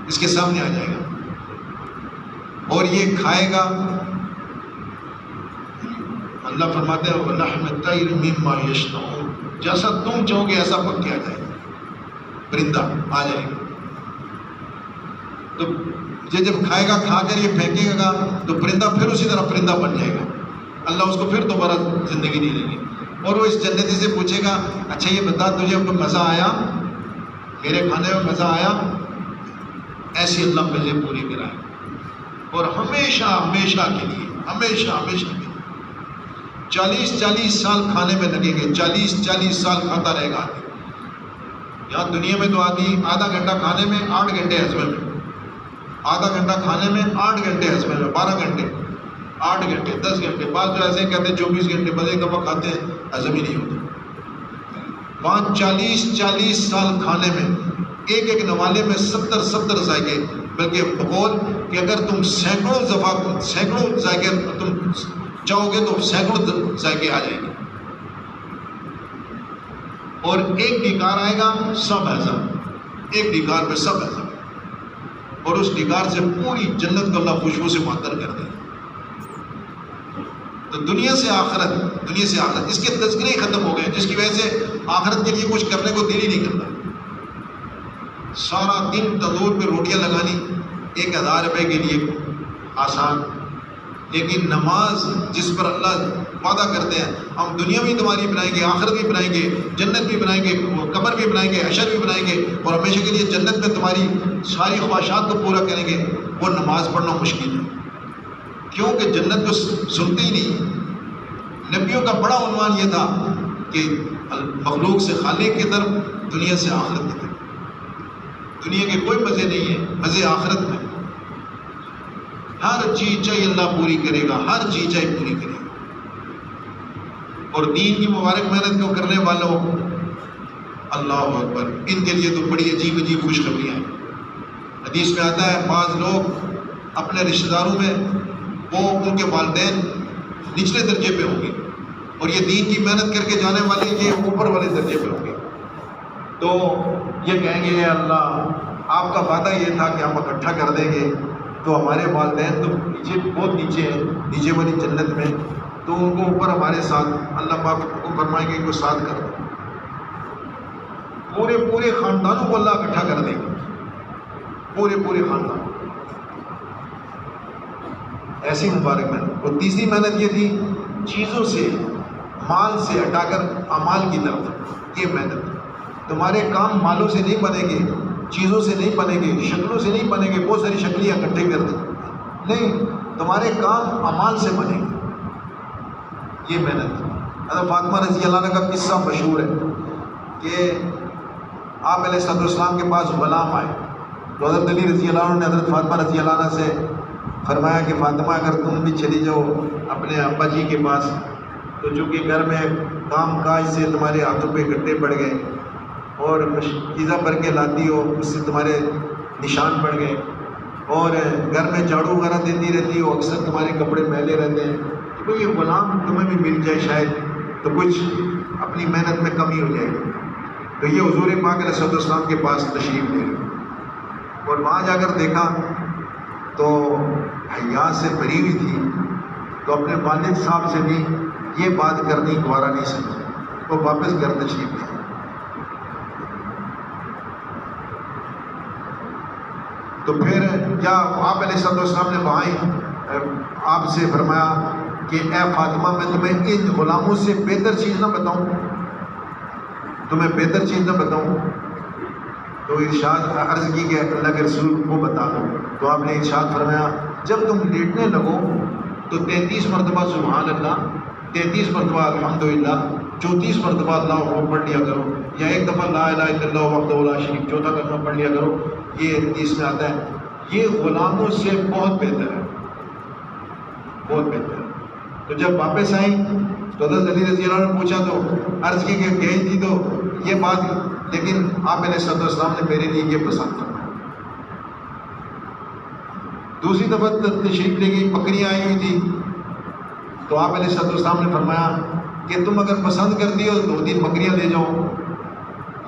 اس کے سامنے آ جائے گا اور یہ کھائے گا. اللہ فرماتے ہیں وَلَحْمَ طَيْرٍ مِّمَّا يَشْتَهُونَ، جیسا تم چاہو گے ایسا پک کے آ جائے گا، پرندہ آ جائے گا. تو یہ جب کھائے گا، کھا کر یہ پھینکے گا تو پرندہ پھر اسی طرح پرندہ بن جائے گا. اللہ اس کو پھر دوبارہ زندگی نہیں دیں گے. اور وہ اس جنتی سے پوچھے گا اچھا یہ بتا تجھے کوئی مزہ آیا؟ میرے کھانے میں مزہ آیا؟ ایسی اللہ مزے پوری کرائے اور ہمیشہ کے لیے 40 سال کھانے میں لگیں گے. 40 سال کھاتا رہے گا. یہاں دنیا میں تو آدمی آدھا گھنٹہ کھانے میں 8 گھنٹے ہضمے میں، آدھا گھنٹہ کھانے میں 8 گھنٹے ہضمے میں، 12 گھنٹے 8 گھنٹے 10 گھنٹے. بعض جو ایسے کہتے ہیں 24 گھنٹے، بس ایک دفعہ کھاتے ہیں ہضم ہی نہیں ہوتا. وہاں 40 سال کھانے میں ایک نوالے میں 70 ذائقے، بلکہ بقول کہ اگر تم سینکڑوں ذائقے تم چاہو گے تو سینکڑوں ذائقے آ جائیں گے. اور ایک ڈکار آئے گا سب ہضم، ایک ڈکار میں سب ہضم. اور اس ڈکار سے پوری جنت کو اللہ خوشبو سے معطر کر دے. تو دنیا سے آخرت اس کے تذکرے ہی ختم ہو گئے، جس کی وجہ سے آخرت کے لیے کچھ کرنے کو دل ہی نہیں کرتا. سارا دن تندور پہ روٹیاں لگانی 1000 روپے کے لیے آسان، لیکن نماز جس پر اللہ وعدہ کرتے ہیں ہم دنیا بھی تمہاری بنائیں گے، آخرت بھی بنائیں گے، جنت بھی بنائیں گے، قبر بھی بنائیں گے، حشر بھی بنائیں گے، اور ہمیشہ کے لیے جنت میں تمہاری ساری خواہشات کو پورا کریں گے، وہ نماز پڑھنا مشکل ہے، کیونکہ جنت کو سنتے ہی نہیں۔ نبیوں کا بڑا عنوان یہ تھا کہ مخلوق سے خالق کی طرف، دنیا سے آخرت کی طرف۔ دنیا کے کوئی مزے نہیں ہیں، مزے آخرت میں۔ ہر چیز چاہیے اللہ پوری کرے گا، ہر چیز چاہیے پوری کرے گا۔ اور دین کی مبارک محنت کو کرنے والوں، اللہ اکبر، ان کے لیے تو بڑی عجیب عجیب خوشخبریاں ہیں۔ حدیث میں آتا ہے بعض لوگ اپنے رشتہ داروں میں وہ ان کے والدین نچلے درجے پہ ہوں گے، اور یہ دین کی محنت کر کے جانے والے یہ اوپر والے درجے پہ ہوں گے، تو یہ کہیں گے اے اللہ آپ کا وعدہ یہ تھا کہ ہم اکٹھا کر دیں گے، تو ہمارے والدین تو نیچے بہت نیچے ہیں، نیچے والی جنت میں، تو ان کو اوپر ہمارے ساتھ اللہ پاک کو فرمائیں گے کہ ساتھ کر دو، پورے خاندانوں کو اللہ اکٹھا کر دیں گے، پورے خاندان۔ ایسی مبارک محنت۔ اور تیسری محنت یہ تھی چیزوں سے، مال سے ہٹا کر اعمال کی طرف، یہ محنت۔ تمہارے کام مالوں سے نہیں بنیں گے، چیزوں سے نہیں بنیں گے، شکلوں سے نہیں بنیں گے، بہت ساری شکلیاں اکٹھے کر دیں، نہیں، تمہارے کام اعمال سے بنیں گے، یہ محنت۔ حضرت فاطمہ رضی اللہ عنہ کا قصہ مشہور ہے کہ آپ علیہ السلام کے پاس غلام آئے، تو حضرت علی رضی اللہ عنہ نے حضرت فاطمہ رضی اللہ عنہ سے فرمایا کہ فاطمہ اگر تم بھی چلی جاؤ اپنے ابا جی کے پاس، تو چونکہ گھر میں کام کاج سے تمہارے ہاتھوں پہ گڈھے پڑ گئے، اور چیزیں بھر کے لاتی ہو اس سے تمہارے نشان پڑ گئے، اور گھر میں جھاڑو وغیرہ دیتی رہتی ہو، اکثر تمہارے کپڑے میلے رہتے ہیں، تو یہ غلام تمہیں بھی مل جائے شاید تو کچھ اپنی محنت میں کمی ہو جائے گی۔ تو یہ حضور پاک علیہ السلام کے پاس تشریف لے گئے، اور وہاں جا کر دیکھا تو حیا سے بھری ہوئی تھی، تو اپنے والد صاحب سے بھی یہ بات کرنی گوارا نہیں سمجھا، وہ واپس گھر تشریف لے گئے۔ تو پھر کیا آپ علیہ السلام نے وہاں آپ سے فرمایا کہ اے فاطمہ میں تمہیں ان غلاموں سے بہتر چیز نہ بتاؤں، تمہیں بہتر چیز نہ بتاؤں؟ تو ارشاد عرض کی کہ اللہ کے رسول کو بتا دو۔ تو آپ نے ارشاد فرمایا جب تم لیٹنے لگو تو 33 مرتبہ سبحان اللہ، 33 مرتبہ الحمدللہ، 34 مرتبہ اللہ اکبر پڑھ لیا کرو، یا ایک دفعہ لا الہ الا اللہ وحدہ لا شریک چوتھا کلمہ پڑھ لیا کرو۔ یہ حدیث میں آتا ہے یہ غلاموں سے بہت بہتر ہے، بہت بہتر ہے۔ تو جب واپس آئیں تو حضرت علی رضی اللہ عنہ نے پوچھا تو عرض کی کہ گئی تھی تو یہ بات، لیکن آپ علیہ السلام نے میرے لیے یہ پسند فرمایا۔ دوسری دفعہ تشریف لے گئی، بکریاں آئی ہوئی تھی، تو آپ علیہ السلام نے فرمایا کہ تم اگر پسند کرتی ہو تو 2 بکریاں لے جاؤ،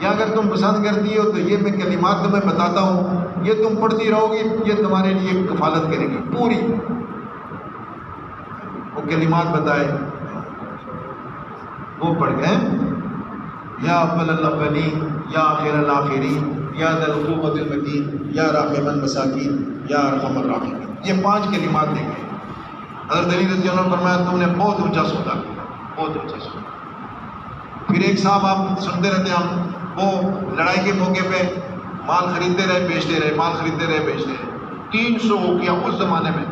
یا اگر تم پسند کرتی ہو تو یہ میں کلمات تمہیں بتاتا ہوں، یہ تم پڑھتی رہو گی، یہ تمہارے لیے کفالت کرے گی پوری۔ وہ کلمات بتائے، وہ پڑھ گئے، یا اول الاولین یا آخر الاخرین یا ذا القوۃ المتین یا راحم المساکین یا ارحم الراحمین، یہ 5 کلمات لے گئے۔ حضرت علی رضی اللہ عنہ نے فرمایا تم نے بہت اونچا سودا، بہت اونچا سودا۔ پھر ایک صاحب آپ سنتے رہتے ہیں ہم، وہ لڑائی کے موقع پہ مال خریدتے رہے بیچتے رہے، مال خریدتے رہے بیچتے رہے، 300 اوقیہ اس زمانے میں،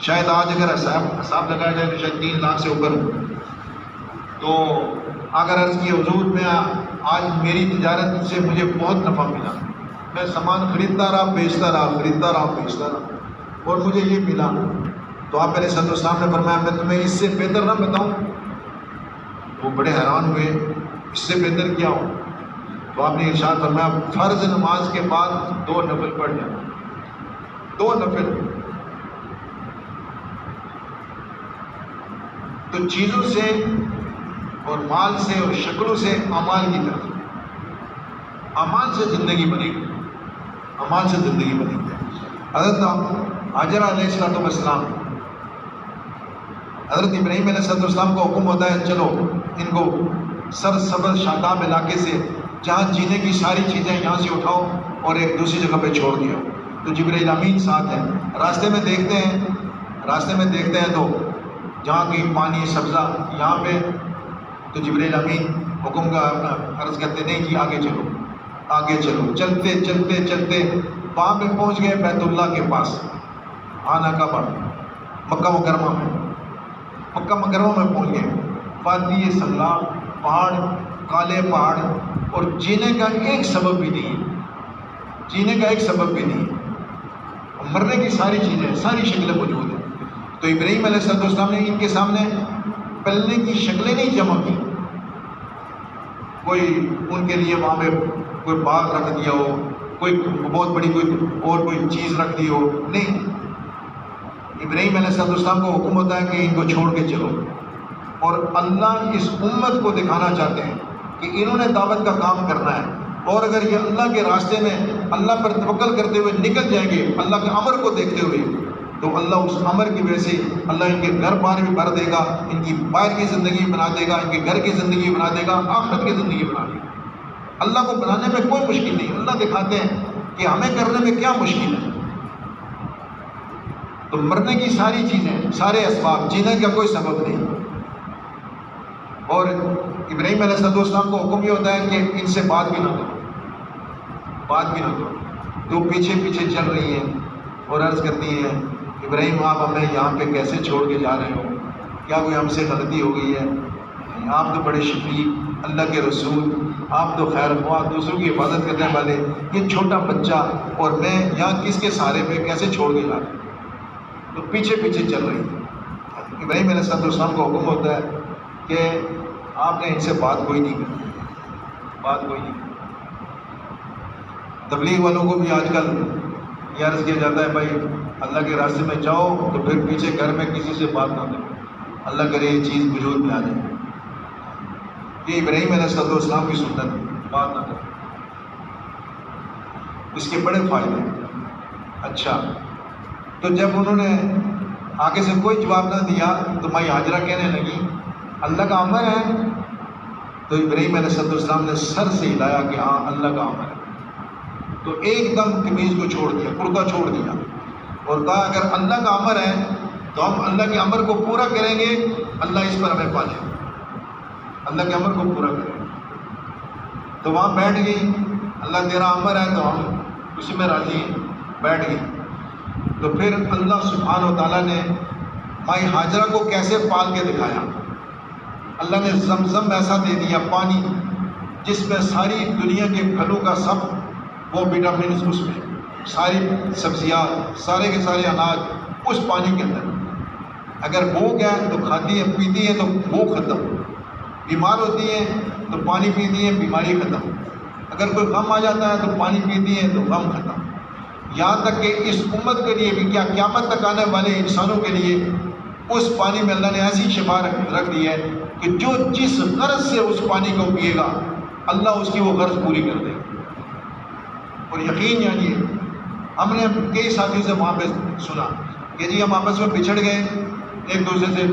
شاید آج اگر حساب لگایا جائے تو شاید 3 لاکھ سے اوپر ہو۔ تو اگر عرض کی حضور میں آج میری تجارت سے مجھے بہت نفع ملا، میں سامان خریدتا رہا بیچتا رہا، خریدتا رہا بیچتا رہا، اور مجھے یہ ملا۔ تو آپ علیہ السلام نے فرمایا میں تمہیں اس سے بہتر نہ بتاؤں؟ وہ بڑے حیران ہوئے، اس سے بہتر کیا ہو؟ تو آپ نے ارشاد فرمایا فرض نماز کے بعد 2 نفل پڑھ جانا، 2 نفل۔ تو چیزوں سے اور مال سے اور شکلوں سے اعمال کی طرف، اعمال سے زندگی بنے گی، اعمال سے زندگی بنے گی۔ حضرت حاجرہ علیہ السلام، حضرت ابراہیم علیہ السلام کا حکم ہوتا ہے چلو ان کو سرسبز شاداب علاقے سے، جہاں جینے کی ساری چیزیں یہاں سے اٹھاؤ اور ایک دوسری جگہ پہ چھوڑ دیا۔ تو جبرائیل امین ساتھ ہیں، راستے میں دیکھتے ہیں تو جہاں کہیں پانی سبزہ یہاں پہ، تو جبریل امین حکم کا عرض کرتے نہیں جی آگے چلو آگے چلو، چلتے چلتے چلتے وہاں پہ پہنچ گئے بیت اللہ کے پاس، خانہ کعبہ مکہ مکرمہ میں، مکہ مکرمہ میں پہنچ گئے۔ وادی صحرا، پہاڑ، کالے پہاڑ، اور جینے کا ایک سبب بھی نہیں ہے، جینے کا ایک سبب بھی نہیں ہے، مرنے کی ساری چیزیں ساری شکلیں موجود ہیں۔ تو ابراہیم علیہ السلام نے ان کے سامنے پلنے کی شکلیں نہیں جمع کی، کوئی ان کے لیے وہاں پہ کوئی باغ رکھ دیا ہو، کوئی بہت بڑی کوئی چیز رکھ دی ہو، نہیں۔ ابراہیم علیہ السلام کو حکم ہوتا ہے کہ ان کو چھوڑ کے چلو، اور اللہ اس امت کو دکھانا چاہتے ہیں کہ انہوں نے دعوت کا کام کرنا ہے، اور اگر یہ اللہ کے راستے میں اللہ پر توکل کرتے ہوئے نکل جائیں گے، اللہ کے امر کو دیکھتے ہوئے، تو اللہ اس امر کی وجہ سے اللہ ان کے گھر بار بھی بھر دے گا، ان کی باہر کی زندگی بنا دے گا، ان کے گھر کی زندگی بنا دے گا، آخرت کی زندگی بنا دے گا۔ اللہ کو بنانے میں کوئی مشکل نہیں، اللہ دکھاتے ہیں کہ ہمیں کرنے میں کیا مشکل ہے۔ تو مرنے کی ساری چیزیں، سارے اسباب، جینے کا کوئی سبب نہیں۔ اور ابراہیم علیہ السلام کو حکم یہ ہوتا ہے کہ ان سے بات بھی نہ کرو، بات بھی نہ کرو۔ تو پیچھے پیچھے چل رہی ہیں اور عرض کرتی ہیں ابراہیم آپ ہمیں یہاں پہ کیسے چھوڑ کے جا رہے ہو، کیا کوئی ہم سے غلطی ہو گئی ہے؟ آپ تو بڑے شفیق، اللہ کے رسول، آپ تو خیر خواہ، دوسروں کی حفاظت کرنے والے، یہ چھوٹا بچہ اور میں یہاں کس کے سہارے پہ کیسے چھوڑ کے جا رہا ہوں؟ تو پیچھے پیچھے چل رہی ہے۔ ابراہیم علیہ السلام کو حکم ہوتا ہے کہ آپ نے ان سے بات کوئی نہیں کی، بات کوئی نہیں کی۔ تبلیغ والوں کو بھی آج کل یہ عرض کیا جاتا ہے بھائی اللہ کے راستے میں جاؤ تو پھر پیچھے گھر میں کسی سے بات نہ کرو، اللہ کرے یہ چیز وجود میں آ جائے۔ یہ ابراہیم علیہ السلام کی سنت ہے، بات نہ کرو۔ اس کے بڑے فائدے ہیں۔ اچھا، تو جب انہوں نے آگے سے کوئی جواب نہ دیا تو مائی ہاجرہ کہنے لگی اللہ کا امر ہے؟ تو ابراہیم علیہ السلام نے سر سے ہلایا کہ ہاں اللہ کا امر ہے۔ تو ایک دم قمیض کو چھوڑ دیا، کرتا چھوڑ دیا، اور کہا اگر اللہ کا امر ہے تو ہم اللہ کے امر کو پورا کریں گے، اللہ اس پر ہمیں پالے، اللہ کے امر کو پورا کریں گے۔ تو وہاں بیٹھ گئی، اللہ تیرا امر ہے تو ہم اسی میں راضی ہیں، بیٹھ گئی۔ تو پھر اللہ سبحانہ و تعالیٰ نے مائی ہاجرہ کو کیسے پال کے دکھایا۔ اللہ نے زمزم ایسا دے دیا پانی جس میں ساری دنیا کے پھلوں کا سب وہ وٹامنس، اس میں ساری سبزیاں، سارے کے سارے اناج اس پانی کے اندر۔ اگر بھوک ہے تو کھاتی ہیں، پیتی ہیں تو بھوک ختم، بیمار ہوتی ہیں تو پانی پیتی ہیں، بیماری ختم، اگر کوئی غم آ جاتا ہے تو پانی پیتی ہیں تو غم ختم۔ یہاں تک کہ اس امت کے لیے بھی، کیا قیامت تک آنے والے انسانوں کے لیے اس پانی میں اللہ نے ایسی شفا رکھ دی ہے کہ جو جس غرض سے اس پانی کو پیے گا اللہ اس کی وہ غرض پوری کر دے گا۔ اور یقین جانیے ہم نے کئی ساتھیوں سے وہاں پہ سنا کہ جی ہم آپس میں بچھڑ گئے، ایک دوسرے سے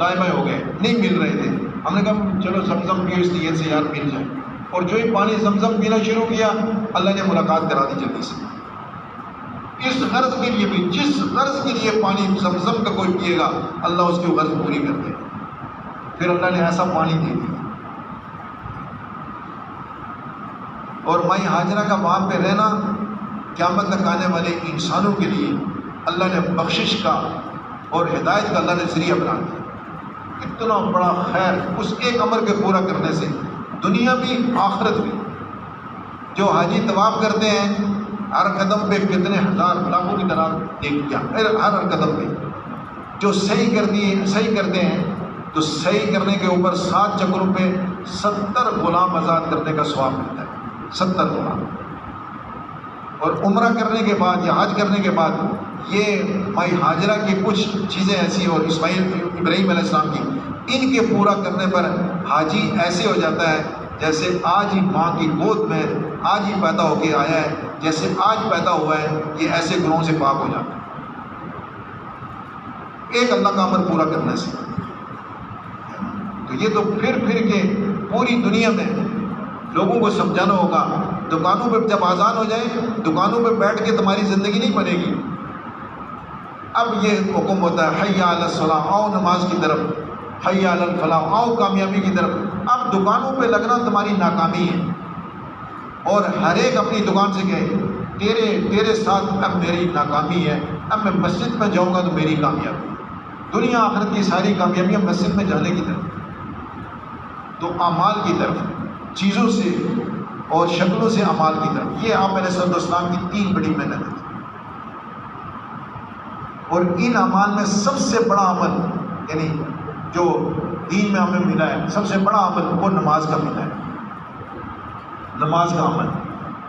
دائیں بائیں ہو گئے، نہیں مل رہے تھے۔ ہم نے کہا چلو زمزم پیو اس نیت سے یار مل جائے، اور جو ہی پانی زمزم پینا شروع کیا اللہ نے ملاقات کرا دی جلدی سے۔ اس غرض کے لیے بھی، جس غرض کے لیے پانی زمزم کا کوئی پیے گا اللہ اس کی غرض پوری کر دے گا۔ پھر اللہ نے ایسا پانی دے دیا۔ اور مائی ہاجرہ کا وہاں پہ رہنا قیامت تک آنے والے انسانوں کے لیے اللہ نے بخشش کا اور ہدایت کا اللہ نے ذریعہ بنا دیا۔ اتنا بڑا خیر اس ایک امر کے پورا کرنے سے، دنیا بھی آخرت بھی۔ جو حاجی طواف کرتے ہیں ہر قدم پہ کتنے ہزار لاکھوں کی طرح دیکھ لیا، ہر قدم پہ جو صحیح کرتے ہیں تو صحیح کرنے کے اوپر 7 چکروں پہ 70 غلام آزاد کرنے کا ثواب ملتا ہے، 70 غلام۔ اور عمرہ کرنے کے بعد یا حج کرنے کے بعد یہ مائی ہاجرہ کی کچھ چیزیں ایسی، اور ابراہیم علیہ السلام کی، ان کے پورا کرنے پر حاجی ایسے ہو جاتا ہے جیسے آج ہی ماں کی گود میں آج ہی پیدا ہو کے آیا ہے، جیسے آج پیدا ہوا ہے، یہ ایسے گناہوں سے پاک ہو جاتا ہے ایک اللہ کا امر پورا کرنے سے۔ تو یہ تو پھر کے پوری دنیا میں لوگوں کو سمجھانا ہوگا۔ دکانوں پہ جب آزان ہو جائے، دکانوں پہ بیٹھ کے تمہاری زندگی نہیں بنے گی، اب یہ حکم ہوتا ہے حی علی الصلاۃ، آؤ نماز کی طرف، حی علی الفلاح، آؤ کامیابی کی طرف۔ اب دکانوں پہ لگنا تمہاری ناکامی ہے، اور ہر ایک اپنی دکان سے کہے تیرے ساتھ اب میری ناکامی ہے، اب میں مسجد میں جاؤں گا تو میری کامیابی ہے۔ دنیا آخرت کی ساری کامیابیاں مسجد میں جانے کی طرف، تو اعمال کی طرف، چیزوں سے اور شکلوں سے اعمال کی طرف، یہ آپ علیہ السلام کی 3 بڑی محنت ہے۔ اور ان اعمال میں سب سے بڑا عمل، یعنی جو دین میں ہمیں ملا ہے، سب سے بڑا عمل وہ نماز کا ملا ہے، نماز کا عمل۔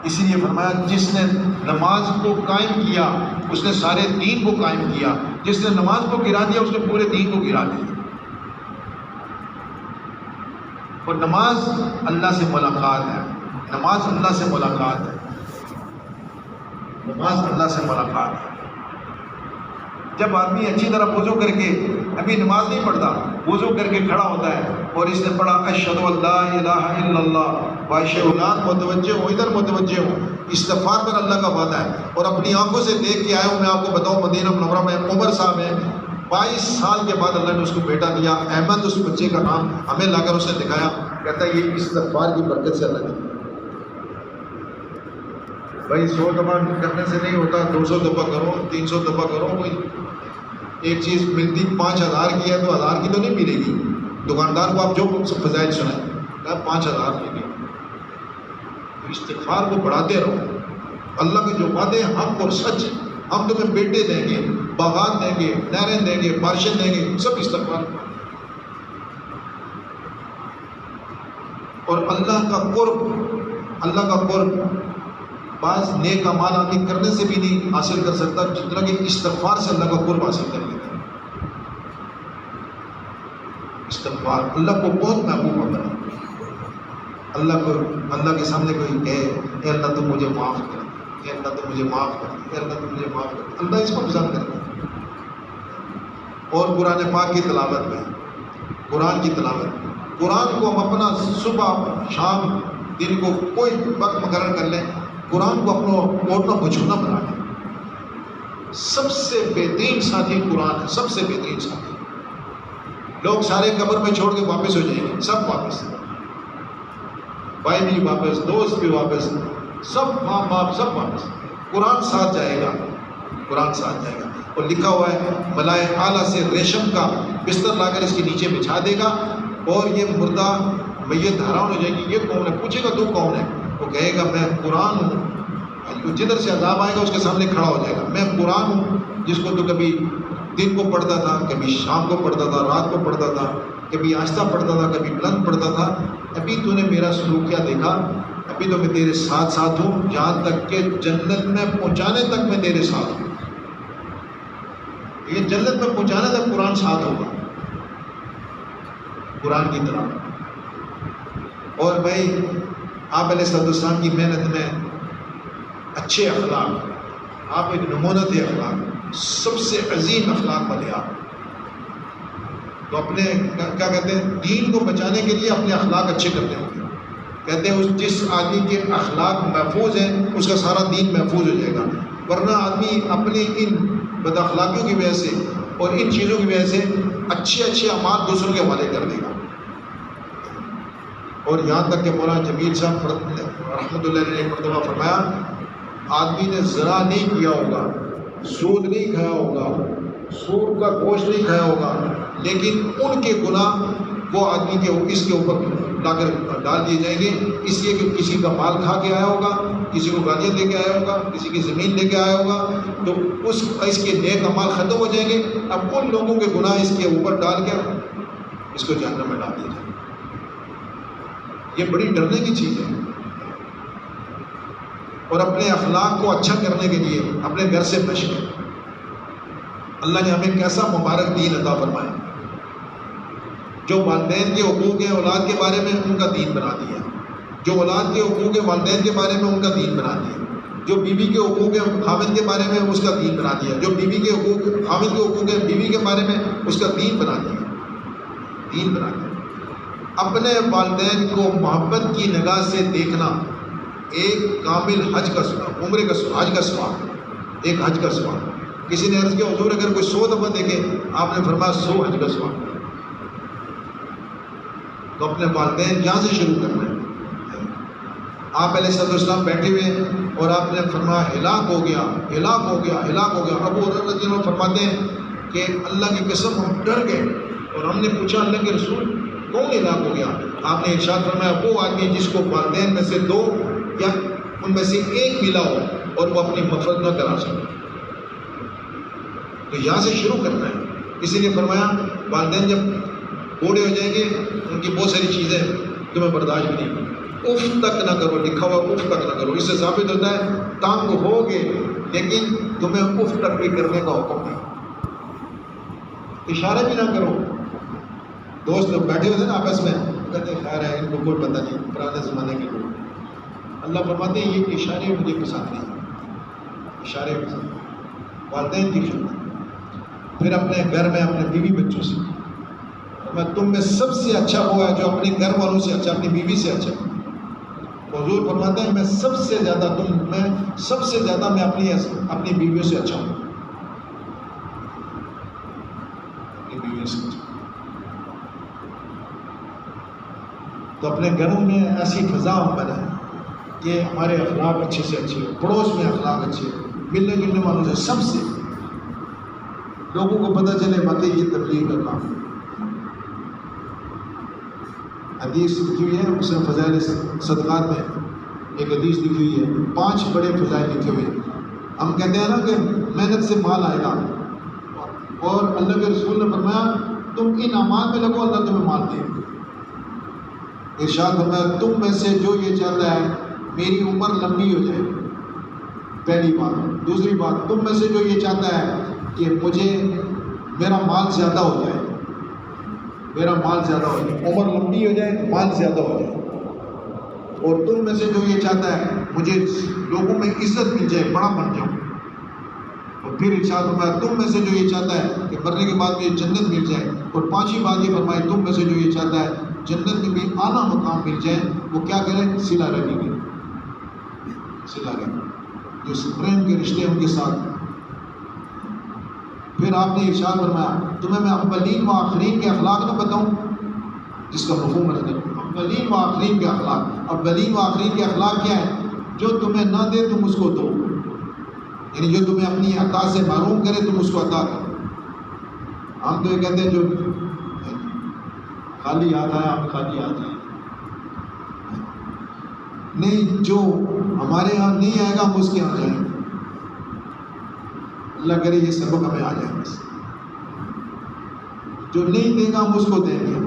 اسی لیے فرمایا جس نے نماز کو قائم کیا اس نے سارے دین کو قائم کیا، جس نے نماز کو گرا دیا اس نے پورے دین کو گرا دیا۔ اور نماز اللہ سے ملاقات ہے، نماز اللہ سے ملاقات ہے، نماز اللہ سے ملاقات ہے۔ جب آدمی اچھی طرح وضو کر کے، ابھی نماز نہیں پڑھتا، وضو کر کے کھڑا ہوتا ہے اور اس نے پڑھا اشہد ان لا الہ الا اللہ واشہد متوجہ ہوں، ادھر متوجہ ہوں، استغفار پر اللہ کا وعدہ ہے، اور اپنی آنکھوں سے دیکھ کے آیا ہوں۔ میں آپ کو بتاؤں مدینہ منورہ میں عمر صاحب ہیں، 22 سال کے بعد اللہ نے اس کو بیٹا دیا، احمد اس بچے کا نام، ہمیں لا کر اس نے دکھایا، کہتا ہے یہ استغفار کی برکت سے اللہ نے۔ بھائی 100 دفعہ کرنے سے نہیں ہوتا، 200 دفعہ کرو، 300 دفعہ کرو، کوئی ایک چیز ملتی 5000 کی ہے تو 1000 کی تو نہیں ملے گی۔ دکاندار کو آپ جو فضائل سنائیں، کہا 5000 کی نہیں، استغفار کو بڑھاتے رہو۔ اللہ کے جو وعدے ہیں حق اور سچ، ہم تمہیں بیٹے دیں گے، باغات دیں گے، نہریں دیں گے، بارشیں دیں گے، سب استغفار۔ اور اللہ کا قرب بعض نیک اعمال آدمی کرنے سے بھی نہیں حاصل کر سکتا جتنا کہ استغفار سے اللہ کا قرب حاصل کر لیتا ہے۔ استغفار اللہ کو بہت محبوب ہوتا ہے۔ اللہ کے سامنے کوئی کہے اے اللہ تم مجھے معاف کر، اے اللہ تم مجھے معاف کر، اے اللہ تم مجھے معاف کر، اللہ اس کو پسند کرتا ہے۔ اور قرآن پاک کی تلاوت میں، قرآن کی تلاوت، قرآن کو ہم اپنا صبح شام دن کو کوئی وقت مقرر کر لیں، قرآن کو اپنا اوڑھنا بچھونا بنا لیں۔ سب سے بہترین ساتھی قرآن ہے، سب سے بہترین ساتھی۔ لوگ سارے قبر میں چھوڑ کے واپس ہو جائیں گے، سب واپس، بھائی بھی واپس، دوست بھی واپس، سب ماں باپ سب واپس، قرآن ساتھ جائے گا، قرآن ساتھ جائے گا۔ اور لکھا ہوا ہے ملائے اعلیٰ سے ریشم کا بستر لا کر اس کے نیچے بچھا دے گا، اور یہ مردہ میت حیران ہو جائے گی یہ کون ہے، پوچھے گا تو کون ہے، وہ کہے گا میں قرآن ہوں۔ جدھر سے عذاب آئے گا اس کے سامنے کھڑا ہو جائے گا، میں قرآن ہوں جس کو تو کبھی دن کو پڑھتا تھا، کبھی شام کو پڑھتا تھا، رات کو پڑھتا تھا، کبھی آہستہ پڑھتا تھا، کبھی بلند پڑھتا تھا، ابھی تو نے میرا سلوک کیا دیکھا، ابھی تو میں تیرے ساتھ ساتھ ہوں، جہاں تک کہ جنت میں پہنچانے تک میں تیرے ساتھ ہوں۔ یہ جنت میں پہنچانے تک قرآن ساتھ ہوگا، قرآن کی طرح۔ اور بھائی آپ علیہ السلام کی محنت میں اچھے اخلاق، آپ ایک نمونہ تھے اخلاق، سب سے عظیم اخلاق والے آپ، تو اپنے کیا کہتے ہیں دین کو بچانے کے لیے اپنے اخلاق اچھے کرتے ہوں گے۔ کہتے ہیں جس آدمی کے اخلاق محفوظ ہیں اس کا سارا دین محفوظ ہو جائے گا، ورنہ آدمی اپنی ان بد اخلاقیوں کی وجہ سے اور ان چیزوں کی وجہ سے اچھے اعمال دوسروں کے حوالے کر دے گا۔ اور یہاں تک کہ مولانا جمیل صاحب رحمۃ اللہ علیہ نے ایک مرتبہ فرمایا آدمی نے زنا نہیں کیا ہوگا، سود نہیں کھایا ہوگا، سور کا گوشت نہیں کھایا ہوگا، لیکن ان کے گناہ وہ آدمی کے اس کے اوپر لا کر ڈال دیے جائیں گے، اس لیے کہ کسی کا مال کھا کے آیا ہوگا، کسی کو گالیاں دے کے آیا ہوگا، کسی کی زمین لے کے آیا ہوگا، تو اس کے نیک اعمال ختم ہو جائیں گے، اب ان لوگوں کے گناہ اس کے اوپر ڈال کے اس کو جہنم میں ڈال دیا جائے گا۔ یہ بڑی ڈرنے کی چیز ہے۔ اور اپنے اخلاق کو اچھا کرنے کے لیے اپنے گھر سے بچیں۔ اللہ نے ہمیں کیسا مبارک دین عطا فرمایا، جو والدین کے حقوق ہیں اولاد کے بارے میں ان کا دین بنا دیا، جو اولاد کے حقوق ہیں والدین کے بارے میں ان کا دین بنا دیا، جو بیوی کے حقوق ہیں خاوند کے بارے میں اس کا دین بنا دیا، جو بیوی کے حقوق خاوند کے حقوق ہیں بیوی کے بارے میں اس کا دین بنا دیا، دین بنا دیا۔ اپنے والدین کو محبت کی نگاہ سے دیکھنا ایک کامل حج کا سواب، عمرے کا حج کا سواب، ایک حج کا سواب۔ کسی نے عرض کیا حضور اگر کوئی 100 دفعہ دیکھے، آپ نے فرمایا 100 حج کا ثواب۔ تو اپنے والدین یہاں سے شروع کرنا ہے۔ آپ علیہ السلام بیٹھے ہوئے اور آپ نے فرمایا ہلاک ہو گیا، ہلاک ہو گیا، ہلاک ہو گیا۔ ابو ہریرہ رضی اللہ عنہ فرماتے ہیں کہ اللہ کی قسم ہم ڈر گئے اور ہم نے پوچھا اللہ کے رسول کون ہلاک ہو گیا؟ آپ نے ارشاد فرمایا وہ آدمی جس کو والدین میں سے 2 یا ان میں سے 1 ملا ہو اور وہ اپنی مغفرت نہ کرا سکے۔ تو یہاں سے شروع کرنا ہے۔ اسی لیے فرمایا والدین جب بوڑھے ہو جائیں گے ان کی بہت ساری چیزیں تمہیں برداشت بھی نہیں کریں، اف تک نہ کرو، لکھا ہوا اف تک نہ کرو۔ اس سے ثابت ہوتا ہے تنگ ہوگے لیکن تمہیں اف تک بھی کرنے کا حکم نہیں، اشارے بھی نہ کرو۔ دوست لوگ بیٹھے ہوتے ہیں نا آپس میں، کہتے ہیں خیر ہے ان کو کوئی پتہ نہیں، پرانے زمانے کے لوگ۔ اللہ فرماتے ہیں یہ اشارے مجھے پسند نہیں، اشارے پسند۔ والدین کی خدمت، پھر اپنے گھر میں اپنے بیوی بچوں سے، تم میں سب سے اچھا وہ ہے جو اپنے گھر والوں سے اچھا، اپنی بیوی سے اچھا۔ حضور فرماتے ہیں میں سب سے زیادہ میں اپنی بیویوں سے اچھا ہوں، اپنی بیویوں سے اچھا۔ تو اپنے گھروں میں ایسی فضا بنائیں کہ ہمارے اخلاق اچھے سے اچھے ہو، پڑوس میں اخلاق اچھے ہو، ملنے جلنے والوں سے سب سے لوگوں کو پتہ چلے باتیں یہ تبلیغ کا کام۔ حدیث لکھی ہوئی ہے اس میں فضائل صدقات میں ایک حدیث لکھی ہوئی ہے، 5 بڑے فضائل لکھے ہوئے ہیں۔ ہم کہتے ہیں نا کہ محنت سے مال آئے گا، اور اللہ کے رسول نے فرمایا تم ان اعمال میں لگو اللہ تمہیں مال دے گا۔ ارشاد فرمایا تم میں سے جو یہ چاہتا ہے میری عمر لمبی ہو جائے، پہلی بات۔ دوسری بات تم میں سے جو یہ چاہتا ہے کہ مجھے میرا مال زیادہ ہو جائے، میرا مال زیادہ ہو جائے، عمر لمبی ہو جائے، مال زیادہ ہو جائے۔ اور تم میں سے جو یہ چاہتا ہے مجھے لوگوں میں عزت مل جائے، بڑا بن جاؤں۔ اور پھر ارشاد فرمایا تم میں سے جو یہ چاہتا ہے کہ مرنے کے بعد مجھے جنت مل جائے۔ اور 5ویں بات یہ فرمائی تم میں سے جو یہ چاہتا ہے جنت میں بھی اعلیٰ مقام مل جائے، وہ کیا کرے؟ صلہ رحمی کرے، صلہ رحمی، جو پریم کے رشتے ان کے ساتھ۔ پھر آپ نے ارشاد فرمایا تمہیں میں اولین و آخرین کے اخلاق نہ بتاؤں، جس کا مفہوم رکھنے، اولین و آخرین کے اخلاق۔ اولین و آخرین کے اخلاق کیا ہے؟ جو تمہیں نہ دے تم اس کو دو، یعنی جو تمہیں اپنی عطا سے محروم کرے تم اس کو عطا کرو۔ ہم تو یہ کہتے ہیں جو خالی ہاتھ آیا ہم خالی ہاتھ آئے، نہیں، جو ہمارے یہاں نہیں آئے گا ہم اس کے یہاں جائیں گے۔ اللہ کرے یہ سبق ہمیں آ جائے، بس جو نہیں دے گا ہم اس کو دیں گے،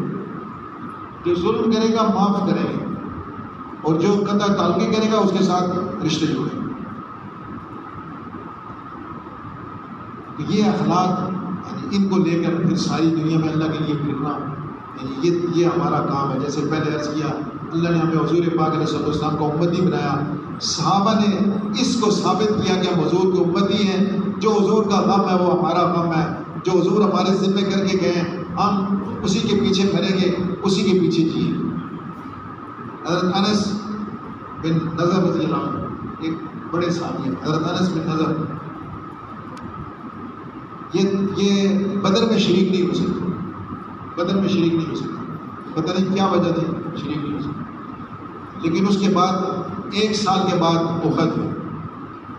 جو ظلم کرے گا معاف کریں گے، اور جو قطع تعلقی کرے گا اس کے ساتھ رشتے جوڑیں گے۔ تو یہ اخلاق یعنی ان کو لے کر پھر ساری دنیا میں اللہ کے لیے پھرنا، یعنی یہ ہمارا کام ہے۔ جیسے پہلے عرض کیا اللہ نے ہمیں حضور پاک علیہ السلام کا امتی بنایا، صحابہ نے اس کو ثابت کیا کہ ہم حضور کے امتی ہیں، جو حضور کا غم ہے وہ ہمارا غم ہے، جو حضور ہمارے ذمہ کر کے گئے ہم اسی کے پیچھے پھریں گے، اسی کے پیچھے جیے۔ حضرت انس بن نضر رضی اللہ عنہ ایک بڑے صحابی ہیں، حضرت انس بن نضر، یہ بدر میں شریک نہیں ہو سکتے، بدر میں شریک نہیں ہو سکتے، پتہ نہیں کیا وجہ تھی شریک نہیں ہو سکتے۔ لیکن اس کے بعد 1 سال کے بعد احد ہوئی،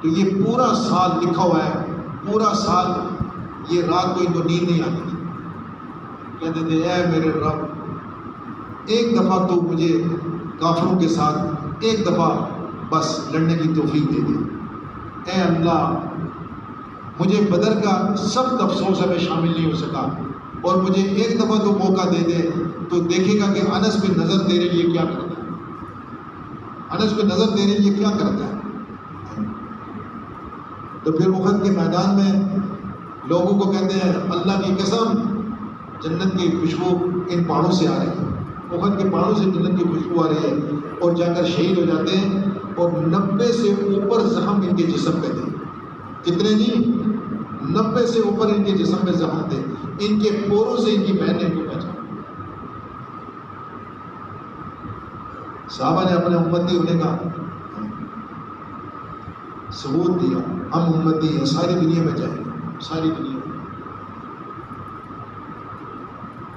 تو یہ پورا سال لکھا ہوا ہے، پورا سال یہ رات کو ان کو نیند نہیں آتی تھی، کہتے تھے اے میرے رب ایک دفعہ تو مجھے کافروں کے ساتھ ایک دفعہ بس لڑنے کی توفیق دے دے، اے اللہ مجھے بدر کا سخت افسوس ہے میں شامل نہیں ہو سکا، اور مجھے ایک دفعہ تو موقع دے دے تو دیکھے گا کہ انس بن نضر تیرے لیے کیا کرتا ہے، انس بن نضر تیرے لیے کیا کرتا ہے۔ تو پھر احد کے میدان میں لوگوں کو کہتے ہیں اللہ کی قسم جنت کی خوشبو ان پہاڑوں سے آ رہی ہے، احد کے پہاڑوں سے جنت کی خوشبو آ رہی ہے، اور جا کر شہید ہو جاتے ہیں، اور 90 سے اوپر زخم ان کے جسم پہ تھے۔ کتنے جی؟ 90 سے اوپر ان کے جسم میں زخم تھے، ان کے پوروں سے ان کی بہن نے ان کو پہچانا۔ صحابہ نے اپنے امتی ہونے کا ثبوت دیا، ہم امتی ہیں، ساری دنیا میں جائیں گے، ساری دنیا میں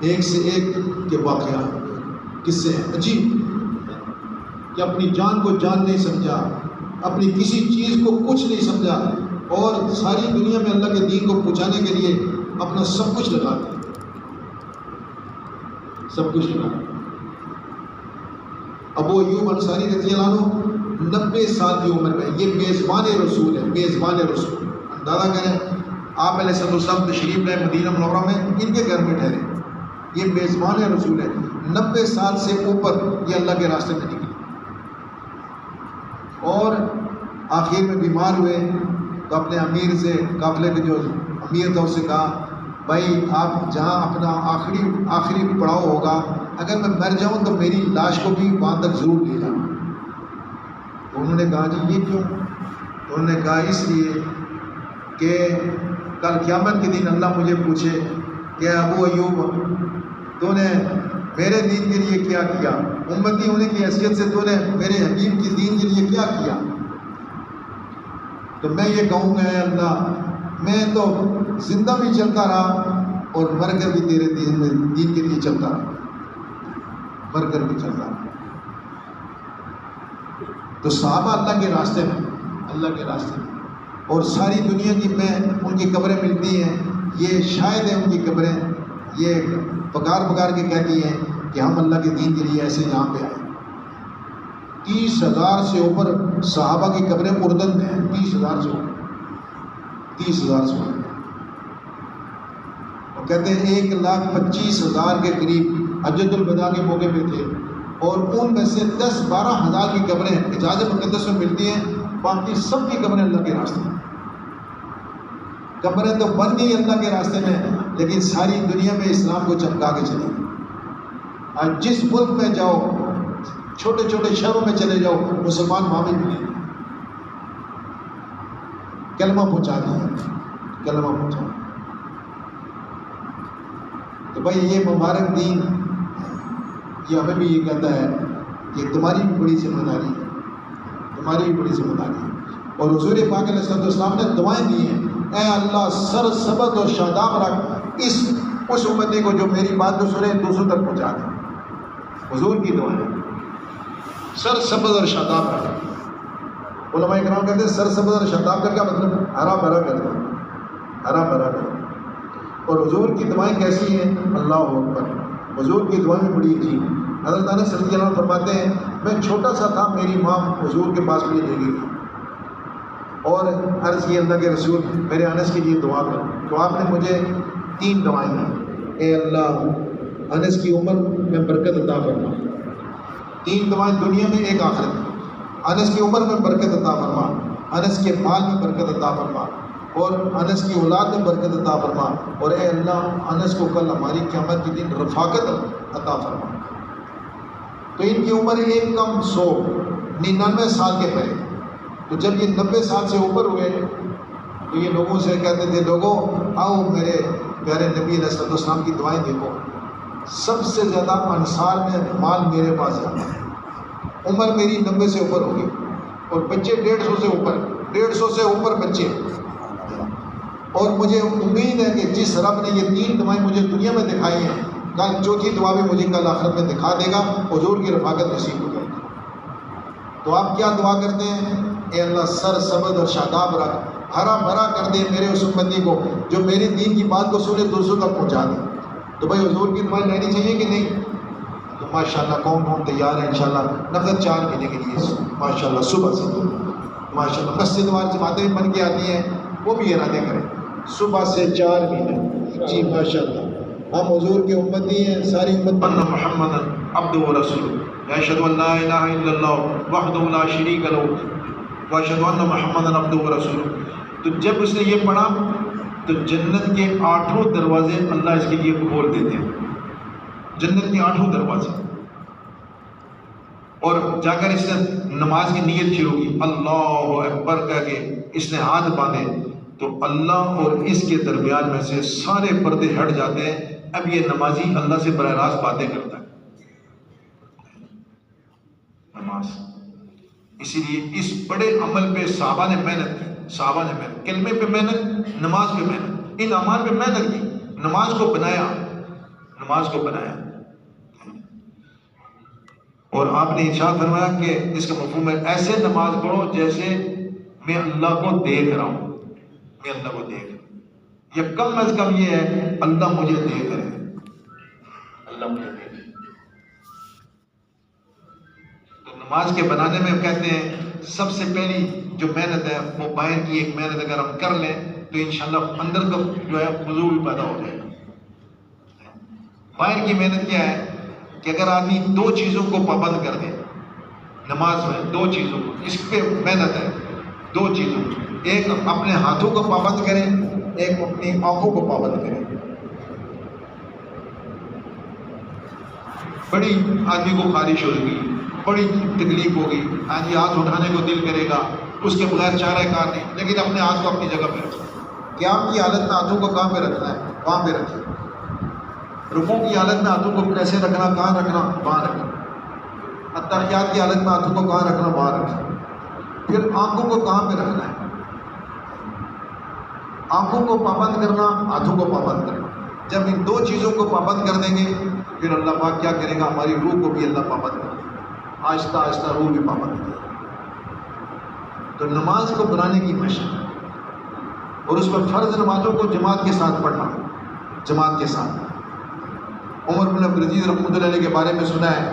ایک سے ایک کے واقعات قصے ہیں عجیب کہ اپنی جان کو جان نہیں سمجھا، اپنی کسی چیز کو کچھ نہیں سمجھا، اور ساری دنیا میں اللہ کے دین کو پہنچانے کے لیے اپنا سب کچھ لگا دیا، سب کچھ لگا دیا۔ ابو ایوب انصاری رضی اللہ عنہ 90 سال کی عمر میں، یہ میزبان رسول ہے، میزبان رسول۔ اندازہ کریں آپ علیہ السلام تشریف لائے مدینہ منورہ میں، ان کے گھر میں ٹھہرے، یہ میزبان رسول ہے، 90 سال سے اوپر یہ اللہ کے راستے میں نکلے، اور آخر میں بیمار ہوئے تو اپنے امیر سے، قافلے کے جو امیر تھا اس سے کہا بھائی آپ جہاں اپنا آخری پڑاؤ ہوگا، اگر میں مر جاؤں تو میری لاش کو بھی وہاں تک ضرور لے جانا۔ تو انہوں نے کہا جی یہ کیوں؟ تو انہوں نے کہا اس لیے کہ کل قیامت کے دن اللہ مجھے پوچھے کہ ابو ایوب تو نے میرے دین کے لیے کیا کیا، امتی ہونے کی حیثیت سے تو نے میرے حبیب کی دین کے لیے کیا کیا؟ تو میں یہ کہوں گا اے اللہ میں تو زندہ بھی چلتا رہا اور مر کر بھی تیرے دین کے لیے چلتا رہا، مر کر بھی چلتا رہا۔ تو صحابہ اللہ کے راستے میں، اللہ کے راستے میں، اور ساری دنیا کی میں ان کی قبریں ملتی ہیں، یہ شاید ہے ان کی قبریں، یہ پکار کے کہتی ہیں کہ ہم اللہ کے دین کے لیے ایسے یہاں پہ آئے۔ 30,000 سے اوپر صحابہ کی قبریں اردن میں ہیں، 30,000 سے اوپر، 30,000 سے اوپر، اور کہتے ہیں 1,25,000 کے قریب حجۃ الوداع کے موقع پہ تھے، اور ان میں سے 10-12 ہزار کی قبریں حجاز مقدس میں ملتی ہیں، باقی سب کی قبریں اللہ کے راستے میں۔ قبریں تو بن گئی اللہ کے راستے میں، لیکن ساری دنیا میں اسلام کو چمکا کے چلی۔ آج جس ملک میں جاؤ، چھوٹے چھوٹے شہروں میں چلے جاؤ، مسلمان وہاں بھی ملیں، کلمہ پہنچا دیا، کلمہ پہنچا۔ تو بھائی یہ مبارک دین یہ ہمیں بھی یہ کہتا ہے کہ تمہاری بھی بڑی ذمہ داری ہے، تمہاری بھی بڑی ذمہ داری ہے۔ اور حضور پاک علیہ السلام نے دعائیں دی ہیں، اے اللہ سر سبز اور شاداب رکھ اس امتی کو جو میری بات کو سنے دوسروں تک پہنچا دے۔ حضور کی دعائیں سر سبز اور شاداب رکھ۔ علماء کرام کہتے ہیں سر سبز اور شاداب کر کیا مطلب؟ ہرا بھرا کر دو، ہرا بھرا کر دو۔ اور حضور کی دعائیں کیسی ہیں؟ اللہ اکبر، حضور کی دعائیں بڑی عجیب ہیں۔ حضرت انس رضی اللہ عنہ فرماتے ہیں میں چھوٹا سا تھا، میری ماں حضور کے پاس مجھے لے گئی اور عرض کی اللہ کے رسول میرے انس کے لیے دعا کرو، تو آپ نے مجھے 3 دعائیں دی، اے اللہ انس کی عمر میں برکت عطا فرما، 3 دعائیں دنیا میں ایک آخرت میں، انس کی عمر میں برکت عطا فرما، انس کے مال میں برکت عطا فرما، اور انس کی اولاد میں برکت عطا فرما، اور اے اللہ انس کو کل ہماری قیامت کے دن رفاقت عطا فرما۔ تو ان کی عمر ایک کم 199 سال کے پہلے، تو جب یہ 90 سال سے اوپر ہوئے تو یہ لوگوں سے کہتے تھے لوگوں آؤ میرے پیارے نبی علیہ السلام کی دعائیں دیکھو، سب سے زیادہ انصار میں مال میرے پاس ہے، عمر میری 90 سے اوپر ہوگی، اور بچے 150 سے اوپر، 150 سے اوپر بچے، اور مجھے امید ہے کہ جس رب نے یہ 3 دعائیں مجھے دنیا میں دکھائی ہیں، کل 4تھی دعا بھی مجھے کل آخرت میں دکھا دے گا، حضور کی رفاقت نصیب ہو جائے گی۔ تو آپ کیا دعا کرتے ہیں؟ اے اللہ سر سبز اور شاداب رکھ، ہرا بھرا کر دے میرے اس امتی کو جو میری دین کی بات کو سنے دوسروں تک پہنچا دے۔ تو بھائی حضور کی دعائیں لینی چاہیے کہ نہیں؟ تو ماشاءاللہ کون تیار ہے انشاءاللہ نقد 4 مہینے کے لیے ماشاءاللہ صبح سے ماشاءاللہ مسجد وار جماعتیں بن کے آتی ہیں وہ بھی ارادے کریں صبح سے 4 مہینے، جی ماشاءاللہ ہم حضور کے امتی ہیں، ساری امت ان محمد عبدہ و رسولہ اشہد ان لا الہ الا اللہ وحدہ لا شریک لہ واشہد ان محمد عبدہ و رسولہ۔ تو جب اس نے یہ پڑھا تو جنت کے 8 دروازے اللہ اس کے لیے کھول دیتے ہیں، جنت کے 8 دروازے۔ اور جا کر اس نے نماز کی نیت شروع کی، اللہ اکبر کہہ کے اس نے ہاتھ باندھے تو اللہ اور اس کے درمیان میں سے سارے پردے ہٹ جاتے ہیں۔ اب یہ نمازی اللہ سے براہ راست باتیں کرتا ہے، نماز۔ اسی لیے اس بڑے عمل پہ صحابہ نے محنت کی، صحابہ نے محنت، کلمے پہ محنت، نماز پہ محنت۔ ان اعمال میں محنت کی، نماز کو بنایا، نماز کو بنایا. اور آپ نے ارشاد فرمایا کہ اس کا مفہوم ہے ایسے نماز پڑھو جیسے میں اللہ کو دیکھ رہا ہوں، میں اللہ کو دیکھ رہا ہوں. یا کم از کم یہ ہے اللہ مجھے دیکھ رہے ہیں، اللہ مجھے دیکھ رہے ہیں. تو نماز کے بنانے میں ہم کہتے ہیں سب سے پہلی جو محنت ہے وہ باہر کی ایک محنت اگر ہم کر لیں تو انشاءاللہ اندر کا جو ہے خضوع بھی پیدا ہو جائے گا. باہر کی محنت کیا ہے کہ اگر آدمی دو چیزوں کو پابند کر دے نماز میں، دو چیزوں کو، اس پہ محنت ہے، دو چیزوں، ایک اپنے ہاتھوں کو پابند کریں، ایک اپنی آنکھوں کو پابند کریں. بڑی آدمی کو خارش ہوگی، بڑی تکلیف ہوگی، آج ہاتھ اٹھانے کو دل کرے گا، اس کے بغیر چارہ کار نہیں، لیکن اپنے ہاتھ کو اپنی جگہ پہ رکھیں. قیام کی حالت میں ہاتھوں کو کہاں پہ رکھنا ہے؟ وہاں پہ رکھیں. رکوع کی حالت میں ہاتھوں کو کیسے رکھنا، کہاں رکھنا؟ وہاں رکھیں. اتحیات کی حالت میں ہاتھوں کو کہاں رکھنا؟ وہاں رکھیں. پھر آنکھوں کو کہاں پہ رکھنا ہے؟ آنکھوں کو پابند کرنا، ہاتھوں کو پابند کرنا. جب ان دو چیزوں کو پابند کر دیں گے پھر اللہ پاک کیا کرے گا، ہماری روح کو بھی اللہ پابند کرے گا، آہستہ آہستہ روح بھی پابند کرے گا. تو نماز کو بنانے کی مشق، اور اس پر فرض نمازوں کو جماعت کے ساتھ پڑھنا، جماعت کے ساتھ. عمر بن عبدالعزیز رحمۃ اللہ علیہ کے بارے میں سنا ہے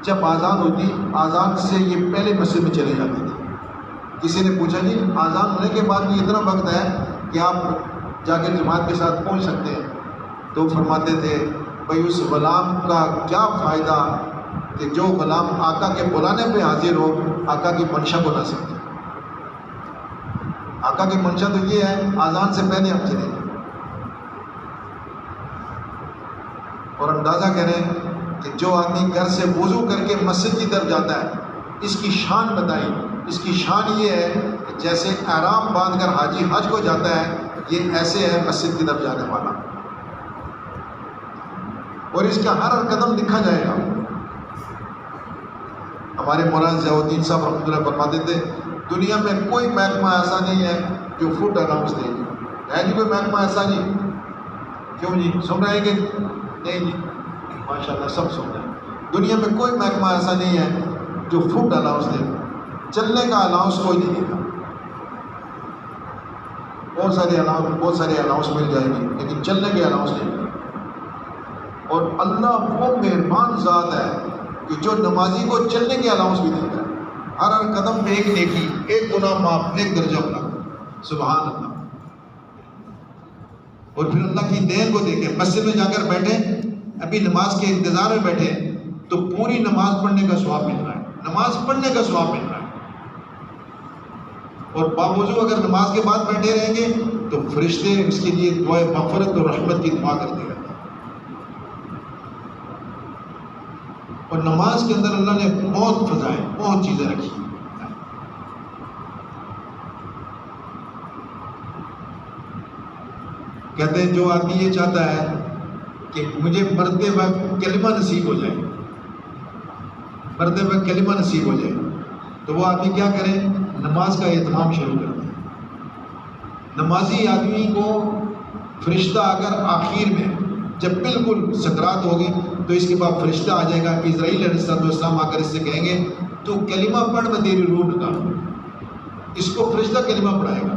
جب آزان ہوتی، آزان سے یہ پہلے مسجد میں چلے جاتے تھے. کسی نے پوچھا جی آزان ہونے کے بعد بھی اتنا وقت ہے کہ آپ جا کے جماعت کے ساتھ پہنچ سکتے ہیں؟ تو فرماتے تھے بھائی اس غلام کا کیا فائدہ کہ جو غلام آقا کے بلانے پہ حاضر ہو، آقا کی منشا کو نہ سکتے. آقا کی منشا تو یہ ہے آزان سے پہلے ہم چلے جائیں. اور اندازہ کریں کہ جو آدمی گھر سے وضو کر کے مسجد کی طرف جاتا ہے، اس کی شان بتائی. اس کی شان یہ ہے کہ جیسے احرام باندھ کر حاجی حج کو جاتا ہے، یہ ایسے ہے مسجد کی طرف جانے والا. اور اس کا ہر قدم لکھا جائے گا. ہمارے مولانا ضیاء الدین صاحب رحمۃ اللہ فرماتے تھے دنیا میں کوئی محکمہ ایسا نہیں ہے جو فوڈ الاؤنس دے گی. ہے جی کوئی محکمہ ایسا نہیں؟ کیوں جی سن رہے ہیں کہ نہیں جی؟ ماشاء اللہ سب سن رہے ہیں. دنیا میں کوئی محکمہ ایسا نہیں ہے جو فوڈ الاؤنس دے گا. چلنے کا الاؤنس کوئی نہیں دیتا. بہت سارے الاؤنس مل جائے گی لیکن چلنے کے الاؤنس نہیں ملے. اور اللہ وہ مہربان ذات ہے کہ جو نمازی کو چلنے کے الاؤنس بھی دیتا ہے. ہر قدم پہ ایک نیکی، ایک گناہ معاف، ایک درجہ بنا. سبحان اللہ. اور پھر اللہ کی دین کو دیکھیں. مسجد میں جا کر بیٹھے، ابھی نماز کے انتظار میں بیٹھے تو پوری نماز پڑھنے کا ثواب مل رہا ہے، نماز پڑھنے کا ثواب مل رہا ہے. اور باوجود اگر نماز کے بعد بیٹھے رہیں گے تو فرشتے اس کے لیے دعائے مغفرت اور رحمت کی دعا کرتے رہتے ہیں. اور نماز کے اندر اللہ نے بہت فضائل، بہت چیزیں رکھی. کہتے ہیں جو آدمی یہ چاہتا ہے کہ مجھے مرتے وقت کلمہ نصیب ہو جائے، مرتے وقت کلمہ نصیب ہو جائے، تو وہ آدمی کیا کرے؟ نماز کا اہتمام شروع کر دیں. نمازی آدمی کو فرشتہ اگر آخر میں جب بالکل سکرات ہوگی تو اس کے بعد فرشتہ آ جائے گا، اسرائیل علیہ السلام آ کر اس سے کہیں گے تو کلمہ پڑھ میں تیری روح نکالوں. اس کو فرشتہ کلمہ پڑھائے گا.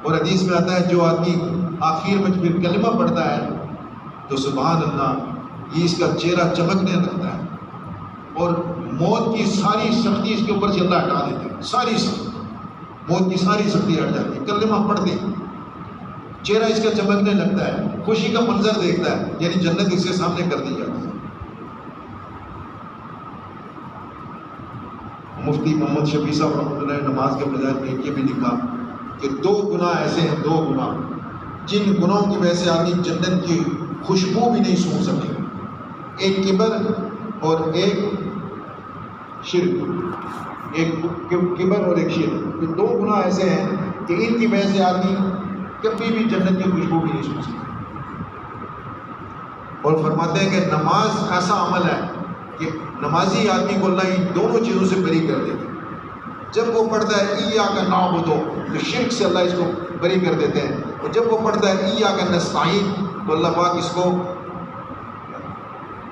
اور حدیث میں آتا ہے جو آدمی آخر میں پھر کلمہ پڑھتا ہے تو سبحان اللہ یہ اس کا چہرہ چمکنے لگتا ہے اور موت کی ساری سختی اس کے اوپر سے اللہ ہٹا دیتے ہیں. ساری سختی، موت کی ساری سختی ہٹ جاتی ہے. کلمہ پڑھتے چہرہ اس کا چمکنے لگتا ہے، خوشی کا منظر دیکھتا ہے، یعنی جنت اس کے سامنے کر دی جاتی ہے. مفتی محمد شفیع صاحب رحمۃ اللہ نے نماز کے بجائے میں یہ بھی لکھا کہ دو گناہ ایسے ہیں، دو گناہ جن گناہوں کی وجہ سے آدمی جنت کی خوشبو بھی نہیں سونگھ سکے. ایک کبر اور ایک شرک. ایک کبر اور ایک شرک، یہ دو گناہ ایسے ہیں کہ ان کی وجہ سے آدمی کبھی بھی جنت کی خوشبو بھی نہیں سونگھ سکتا. اور فرماتے ہیں کہ نماز ایسا عمل ہے کہ نمازی آدمی کو اللہ ان دونوں چیزوں سے بری کر دیتے. جب وہ پڑھتا ہے ایاک نعبد تو شرک سے اللہ اس کو بری کر دیتے ہیں، اور جب وہ پڑھتا ہے ایاک نستعین تو اللہ پاک اس کو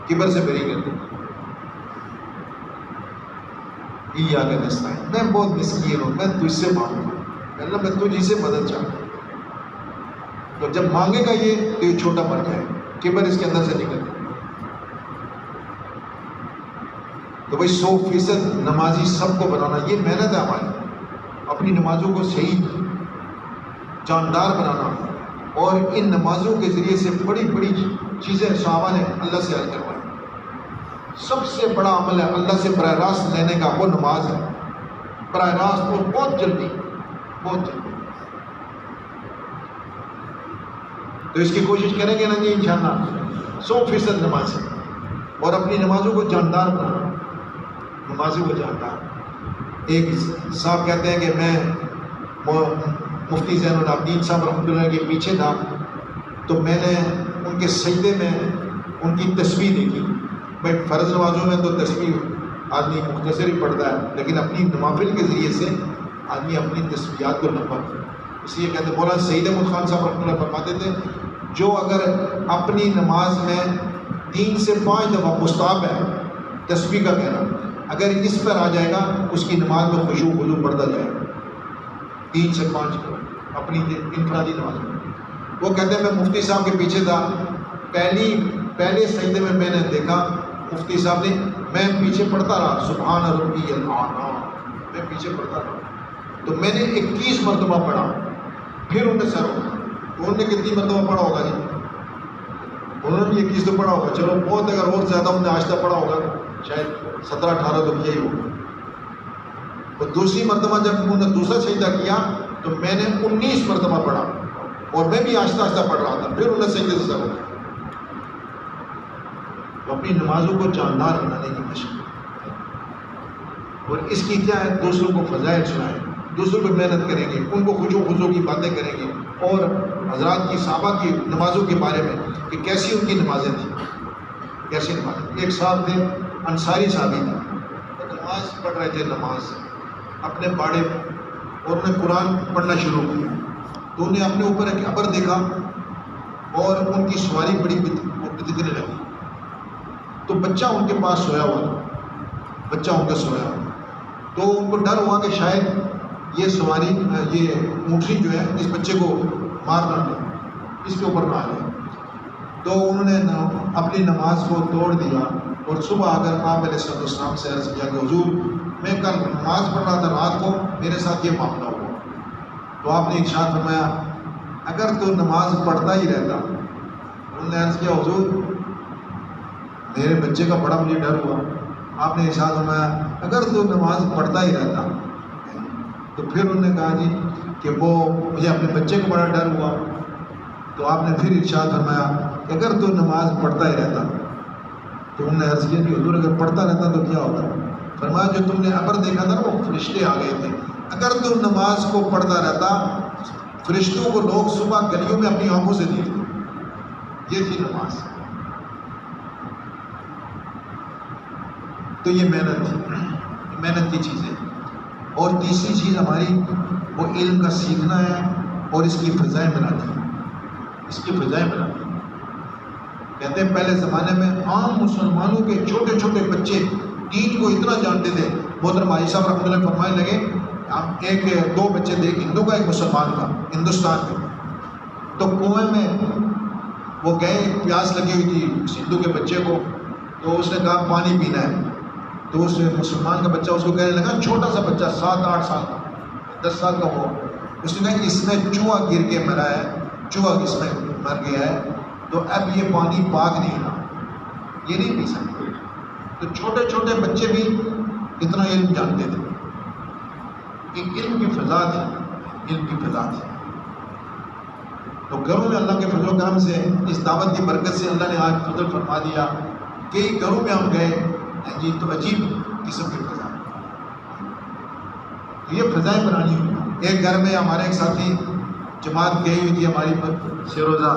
کبر سے بری کر دیتے ہیں۔ ایاک نستعین، میں بہت مسکین ہوں، میں تجھ سے مانگوں گا اللہ، میں تجھ ہی سے مدد چاہتا ہوں۔ تو جب مانگے گا یہ تو یہ چھوٹا بن جائے، کبر اس کے اندر سے نکل جائے۔ تو بھائی 100% نمازی سب کو بنانا، یہ محنت ہے ہماری، اپنی نمازوں کو صحیح جاندار بنانا، اور ان نمازوں کے ذریعے سے بڑی بڑی چیزیں صحابہ نے اللہ سے حل کروائی۔ سب سے بڑا عمل ہے اللہ سے براہ راست لینے کا، وہ نماز ہے، براہ راست اور بہت جلدی، بہت جلدی۔ تو اس کی کوشش کریں گے نا جی انشاءاللہ 100% نمازی، اور اپنی نمازوں کو جاندار بنانا، نمازی کو جاندار۔ ایک صاحب کہتے ہیں کہ میں مفتی زین العابدین صاحب رحمۃ اللہ کے پیچھے تھا، تو میں نے ان کے سجدے میں ان کی تسبیح دیکھی۔ بھائی فرض نمازوں میں تو تسبیح آدمی مختصر ہی پڑھتا ہے، لیکن اپنی نوافل کے ذریعے سے آدمی اپنی تسبیحات کو لمبا کرتا ہے۔ اس لیے کہتے ہیں مولانا سعید احمد خان صاحب رحمۃ اللہ فرماتے تھے، جو اگر اپنی نماز میں 3 سے 5 دفعہ مستحب ہے تسبیح کا کہنا، اگر اس پر آ جائے گا اس کی نماز میں خشوع و خضوع بڑھتا جائے گا، 3 سے 5 اپنی انفرادی نماز میں۔ وہ کہتے ہیں میں مفتی صاحب کے پیچھے تھا، پہلے سجدے میں میں نے دیکھا مفتی صاحب نے، میں پیچھے پڑھتا رہا سبحان ربی الاعلیٰ، میں پیچھے پڑھتا رہا، تو میں نے 21 مرتبہ پڑھا، پھر انہیں سر ہوگا، انہوں نے کتنی مرتبہ پڑھا ہوگا جی؟ انہوں نے 21 تو پڑھا ہوگا، چلو بہت، اگر اور زیادہ انہوں نے آہستہ پڑھا ہوگا شاید 17-18 تو کیا ہی ہوگا۔ اور دوسری مرتبہ جب انہوں نے دوسرا سجدہ کیا تو میں نے 19 مرتبہ پڑھا، اور میں بھی آہستہ آہستہ پڑھ رہا تھا، پھر انہیں سجدے سے سر ہوگا۔ تو اپنی نمازوں کو جاندار بنانے کی مشق، اور اس کی کیا ہے، دوسروں کو فضائل سنائیں، دوسروں کو محنت کریں گے، ان کو خشوع و خضوع کی باتیں کریں گے، اور حضرات کی صحابہ کی نمازوں کے بارے میں کہ کیسی ان کی نمازیں تھیں، کیسی نمازیں۔ ایک صاحب تھے انصاری صحابی تھے، وہ نماز پڑھ رہے تھے، نماز اپنے باڑے میں، اور انہیں قرآن پڑھنا شروع کیا، تو انہیں اپنے اوپر ایک ابر دیکھا اور ان کی سواری بڑی بدکنے لگی، تو بچہ ان کے پاس سویا ہوا تھا، بچہ ان کا سویا ہوا، تو ان کو ڈر ہوا کہ شاید یہ سواری، یہ اونٹنی جو ہے اس بچے کو مار نہ لے، اس کے اوپر نہ آ جائے، تو انہوں نے اپنی نماز کو توڑ دیا، اور صبح آ کر آپ علیہ السلام سے عرض کیا کہ حضور میں کل نماز پڑھ رہا تھا رات کو، میرے ساتھ یہ معاملہ ہوا۔ تو آپ نے ارشاد فرمایا اگر تو نماز پڑھتا ہی رہتا، انہوں نے عرض کیا حضور میرے بچے کا بڑا مجھے ڈر ہوا، آپ نے ارشاد فرمایا اگر تو نماز پڑھتا ہی رہتا، تو پھر انہوں نے کہا جی کہ وہ مجھے اپنے بچے کو بڑا ڈر ہوا، تو آپ نے پھر ارشاد فرمایا اگر تو نماز پڑھتا ہی رہتا، تو انہوں نے عرض کیا کہ حضور اگر پڑھتا رہتا تو کیا ہوتا؟ فرمایا جو تم نے ابر دیکھا تھا وہ فرشتے آ گئے تھے، اگر تم نماز کو پڑھتا رہتا فرشتوں کو لوگ صبح گلیوں میں اپنی آنکھوں سے دیکھتے، یہ تھی نماز۔ تو یہ محنت تھی، محنت کی چیزیں۔ اور تیسری چیز ہماری وہ علم کا سیکھنا ہے، اور اس کی فضائیں بناتی ہیں، اس کی فضائیں بناتی ہیں۔ کہتے ہیں پہلے زمانے میں عام مسلمانوں کے چھوٹے چھوٹے بچے دین کو اتنا جانتے تھے، محترم عالی صاحب رحمۃ اللہ فرمانے لگے ہم ایک 2 بچے تھے، ایک ہندو کا ایک مسلمان کا، ہندوستان میں، تو کنویں میں وہ گئے، پیاس لگی ہوئی تھی اس ہندو کے بچے کو، تو اس نے کہا پانی پینا ہے، تو اس مسلمان کا بچہ اس کو کہنے لگا، چھوٹا سا بچہ 7-8 سال کا، 10 سال کا ہوا، اس نے کہا اس میں چوہا گر کے مرا ہے، چوہا اس میں مر گیا ہے، تو اب یہ پانی پاک نہیں رہا، یہ نہیں پی سکتے۔ تو چھوٹے چھوٹے بچے بھی اتنا علم جانتے تھے کہ علم کی فضا تھی، علم کی فضا تھی۔ تو گھروں میں اللہ کے فضل و کرم سے، اس دعوت کی برکت سے اللہ نے آج فضل فرما دیا، کئی گھروں میں ہم گئے جی تو عجیب قسم کی فضا، یہ فضائیں بنانی ہوئی۔ ایک گھر میں ہمارے ایک ساتھی جماعت گئی ہوئی تھی ہماری شیروزہ،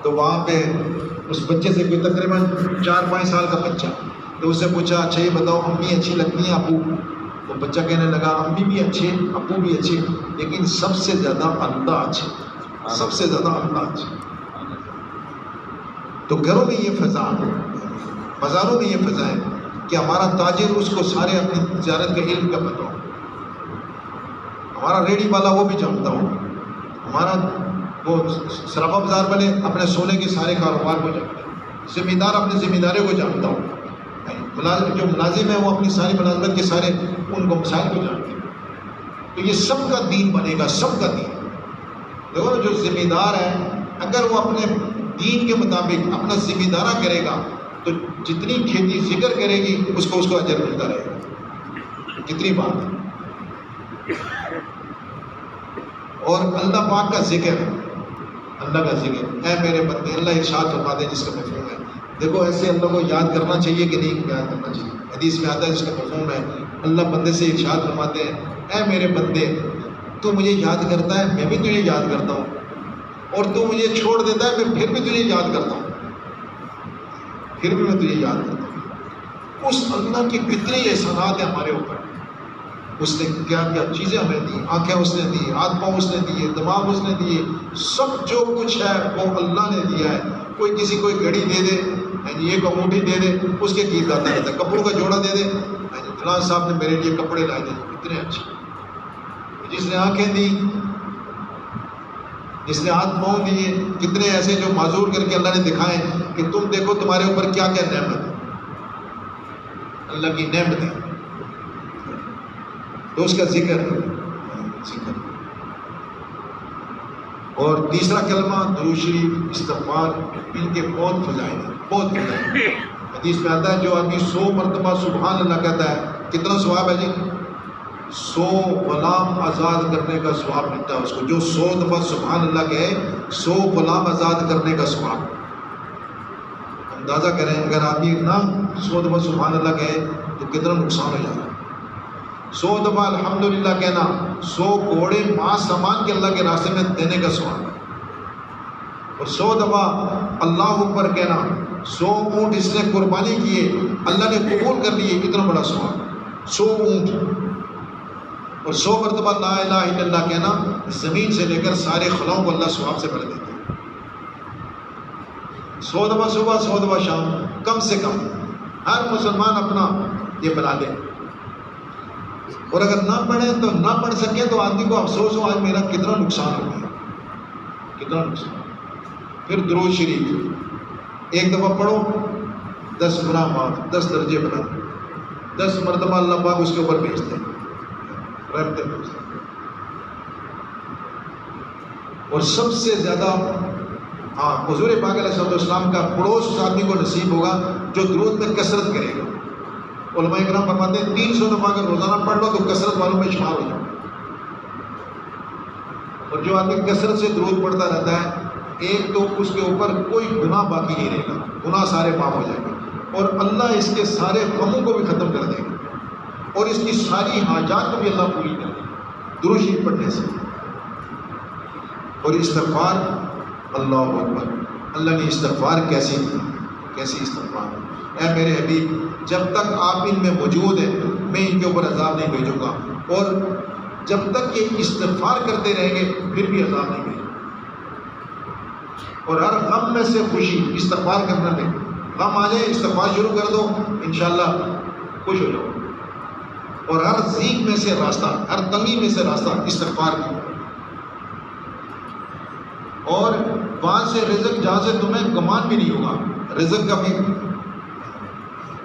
تو وہاں پہ اس بچے سے کوئی تقریباً 4-5 سال کا بچہ، تو اس سے پوچھا اچھا یہ بتاؤ امی اچھی لگتی ہیں ابو؟ تو بچہ کہنے لگا امی بھی اچھے ابو بھی اچھے لیکن سب سے زیادہ اللہ اچھے، سب سے زیادہ اللہ اچھے۔ تو گھروں میں یہ فضا ہے، بازاروں میں یہ فضا ہے کہ ہمارا تاجر اس کو سارے اپنی تجارت کے علم کا پتہ ہو، ہمارا ریڑھی والا وہ بھی جانتا ہو، ہمارا وہ سراپا بازار والے اپنے سونے کے سارے کاروبار کو جانتا ہو، ذمہ دار اپنے ذمہ داری کو جانتا ہو، جو ملازم ہے وہ اپنی ساری ملازمت کے سارے ان کو مسائل کو جانتے ہیں۔ تو یہ سب کا دین بنے گا، سب کا دین۔ دیکھو نا، جو ذمہ دار ہے اگر وہ اپنے دین کے مطابق اپنا ذمہ دارہ کرے گا تو جتنی کھیتی ذکر کرے گی اس کو اجر ملتا رہے گا۔ کتنی بات ہے۔ اور اللہ پاک کا ذکر، اللہ کا ذکر، اے میرے بندے، اللہ ارشاد فرما دے جس کا مفہوم ہے۔ دیکھو ایسے اللہ کو یاد کرنا چاہیے کہ نہیں یاد کرنا چاہیے؟ حدیث میں آتا ہے جس کا مفہوم ہے، اللہ بندے سے ارشاد فرماتے ہیں اے میرے بندے تو مجھے یاد کرتا ہے میں بھی تجھے یاد کرتا ہوں، اور تو مجھے چھوڑ دیتا ہے میں پھر بھی تجھے یاد کرتا ہوں، پھر بھی میں تجھے یاد کرتا ہوں۔ اس اللہ کے کتنے احسانات ہیں ہمارے اوپر، اس نے کیا کیا چیزیں ہمیں دی، آنکھیں اس نے دی، ہاتھ پاؤں اس نے دیے، دماغ اس نے دیے، سب جو کچھ ہے وہ اللہ نے دیا ہے۔ کوئی کسی کو ایک گھڑی دے دے، ایک انگوٹھی دے دے، اس کے گیت گاتا رہتا ہے، کپڑوں کا جوڑا دے دے، فلاں صاحب نے میرے لیے کپڑے لائے تھے اتنے اچھے۔ جس نے آنکھیں دی، جس نے ہاتھ پاؤں دیے، کتنے ایسے جو معذور کر کے اللہ نے دکھائے کہ تم دیکھو تمہارے اوپر کیا کیا نعمت ہے، اللہ کی نعمت ہے، تو اس کا ذکر۔ اور تیسرا کلمہ درود شریف، استغفار، ان کے بہت فضائل ہیں، بہت فضائل ہیں۔ حدیث میں آتا ہے جو آدمی 100 مرتبہ سبحان اللہ کہتا ہے کتنا ثواب ہے جی؟ 100 غلام آزاد کرنے کا ثواب ملتا ہے اس کو۔ جو 100 دفعہ سبحان اللہ کہے 100 غلام آزاد کرنے کا ثواب۔ اندازہ کریں اگر آدمی نہ 100 دفعہ سبحان اللہ کہے تو کتنا نقصان ہو جائے گا۔ 100 دفعہ الحمدللہ کہنا 100 گھوڑے ماں سامان کے اللہ کے راستے میں دینے کا ثواب، اور 100 دفعہ اللہ اکبر کہنا 100 اونٹ اس نے قربانی کیے اللہ نے قبول کر لیے، اتنا بڑا ثواب 100 اونٹ۔ اور 100 مرتبہ لا الہ الا اللہ کہنا زمین سے لے کر سارے خلاؤں کو اللہ ثواب سے بھر دیتے ہیں۔ 100 دفعہ صبح 100 دفعہ شام، کم سے کم ہر مسلمان اپنا یہ بنا لے، اور اگر نہ پڑھیں تو نہ پڑھ سکیں تو آدمی کو افسوس ہو آج میرا کتنا نقصان ہو گیا، کتنا نقصان۔ پھر درود شریف ایک دفعہ پڑھو 10 گنا معاف، 10 درجے بنا، 10 مرتبہ اللہ پاک اس کے اوپر بھیجتے ہیں، رحمتیں بھیجتے ہیں۔ اور سب سے زیادہ حضور پاک علیہ السلام کا پڑوس اس آدمی کو نصیب ہوگا جو درود میں کثرت کرے گا۔ علماء کرام فرماتے ہیں 300 دفعہ اگر روزانہ پڑھ لو تو کثرت والوں میں شمار ہو جائے۔ اور جو آدمی کثرت سے درود پڑھتا رہتا ہے ایک تو اس کے اوپر کوئی گناہ باقی نہیں رہے گا، گناہ سارے معاف ہو جائیں گے، اور اللہ اس کے سارے غموں کو بھی ختم کر دے گا، اور اس کی ساری حاجات کو بھی اللہ پوری کر دے گا درود شریف پڑھنے سے۔ اور استغفار، اللہ اکبر، اللہ نے استغفار کیسی دی، کیسی استغفار۔ اے میرے حبیب جب تک آپ ان میں موجود ہیں میں ان کے اوپر عذاب نہیں بھیجوں گا، اور جب تک یہ استغفار کرتے رہیں گے پھر بھی عذاب نہیں بھیجوں گا۔ اور ہر غم میں سے خوشی استغفار کرنے میں، غم آ جائے استغفار شروع کر دو انشاءاللہ خوش ہو جاؤ، اور ہر ضیق میں سے راستہ، ہر تنگی میں سے راستہ استغفار کی، اور وہاں سے رزق جہاں سے تمہیں گمان بھی نہیں ہوگا، رزق کا بھی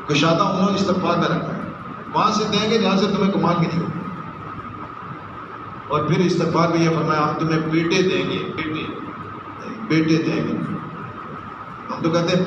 گشادہ انہوں نے استغفار میں رکھا ہے، وہاں سے دیں گے جہاں سے تمہیں گمان بھی نہیں ہوگا۔ اور پھر استغفار میں یہ فرمایا ہم تمہیں بیٹے دیں گے، بیٹے دیں گے، ہم تو کہتے ہیں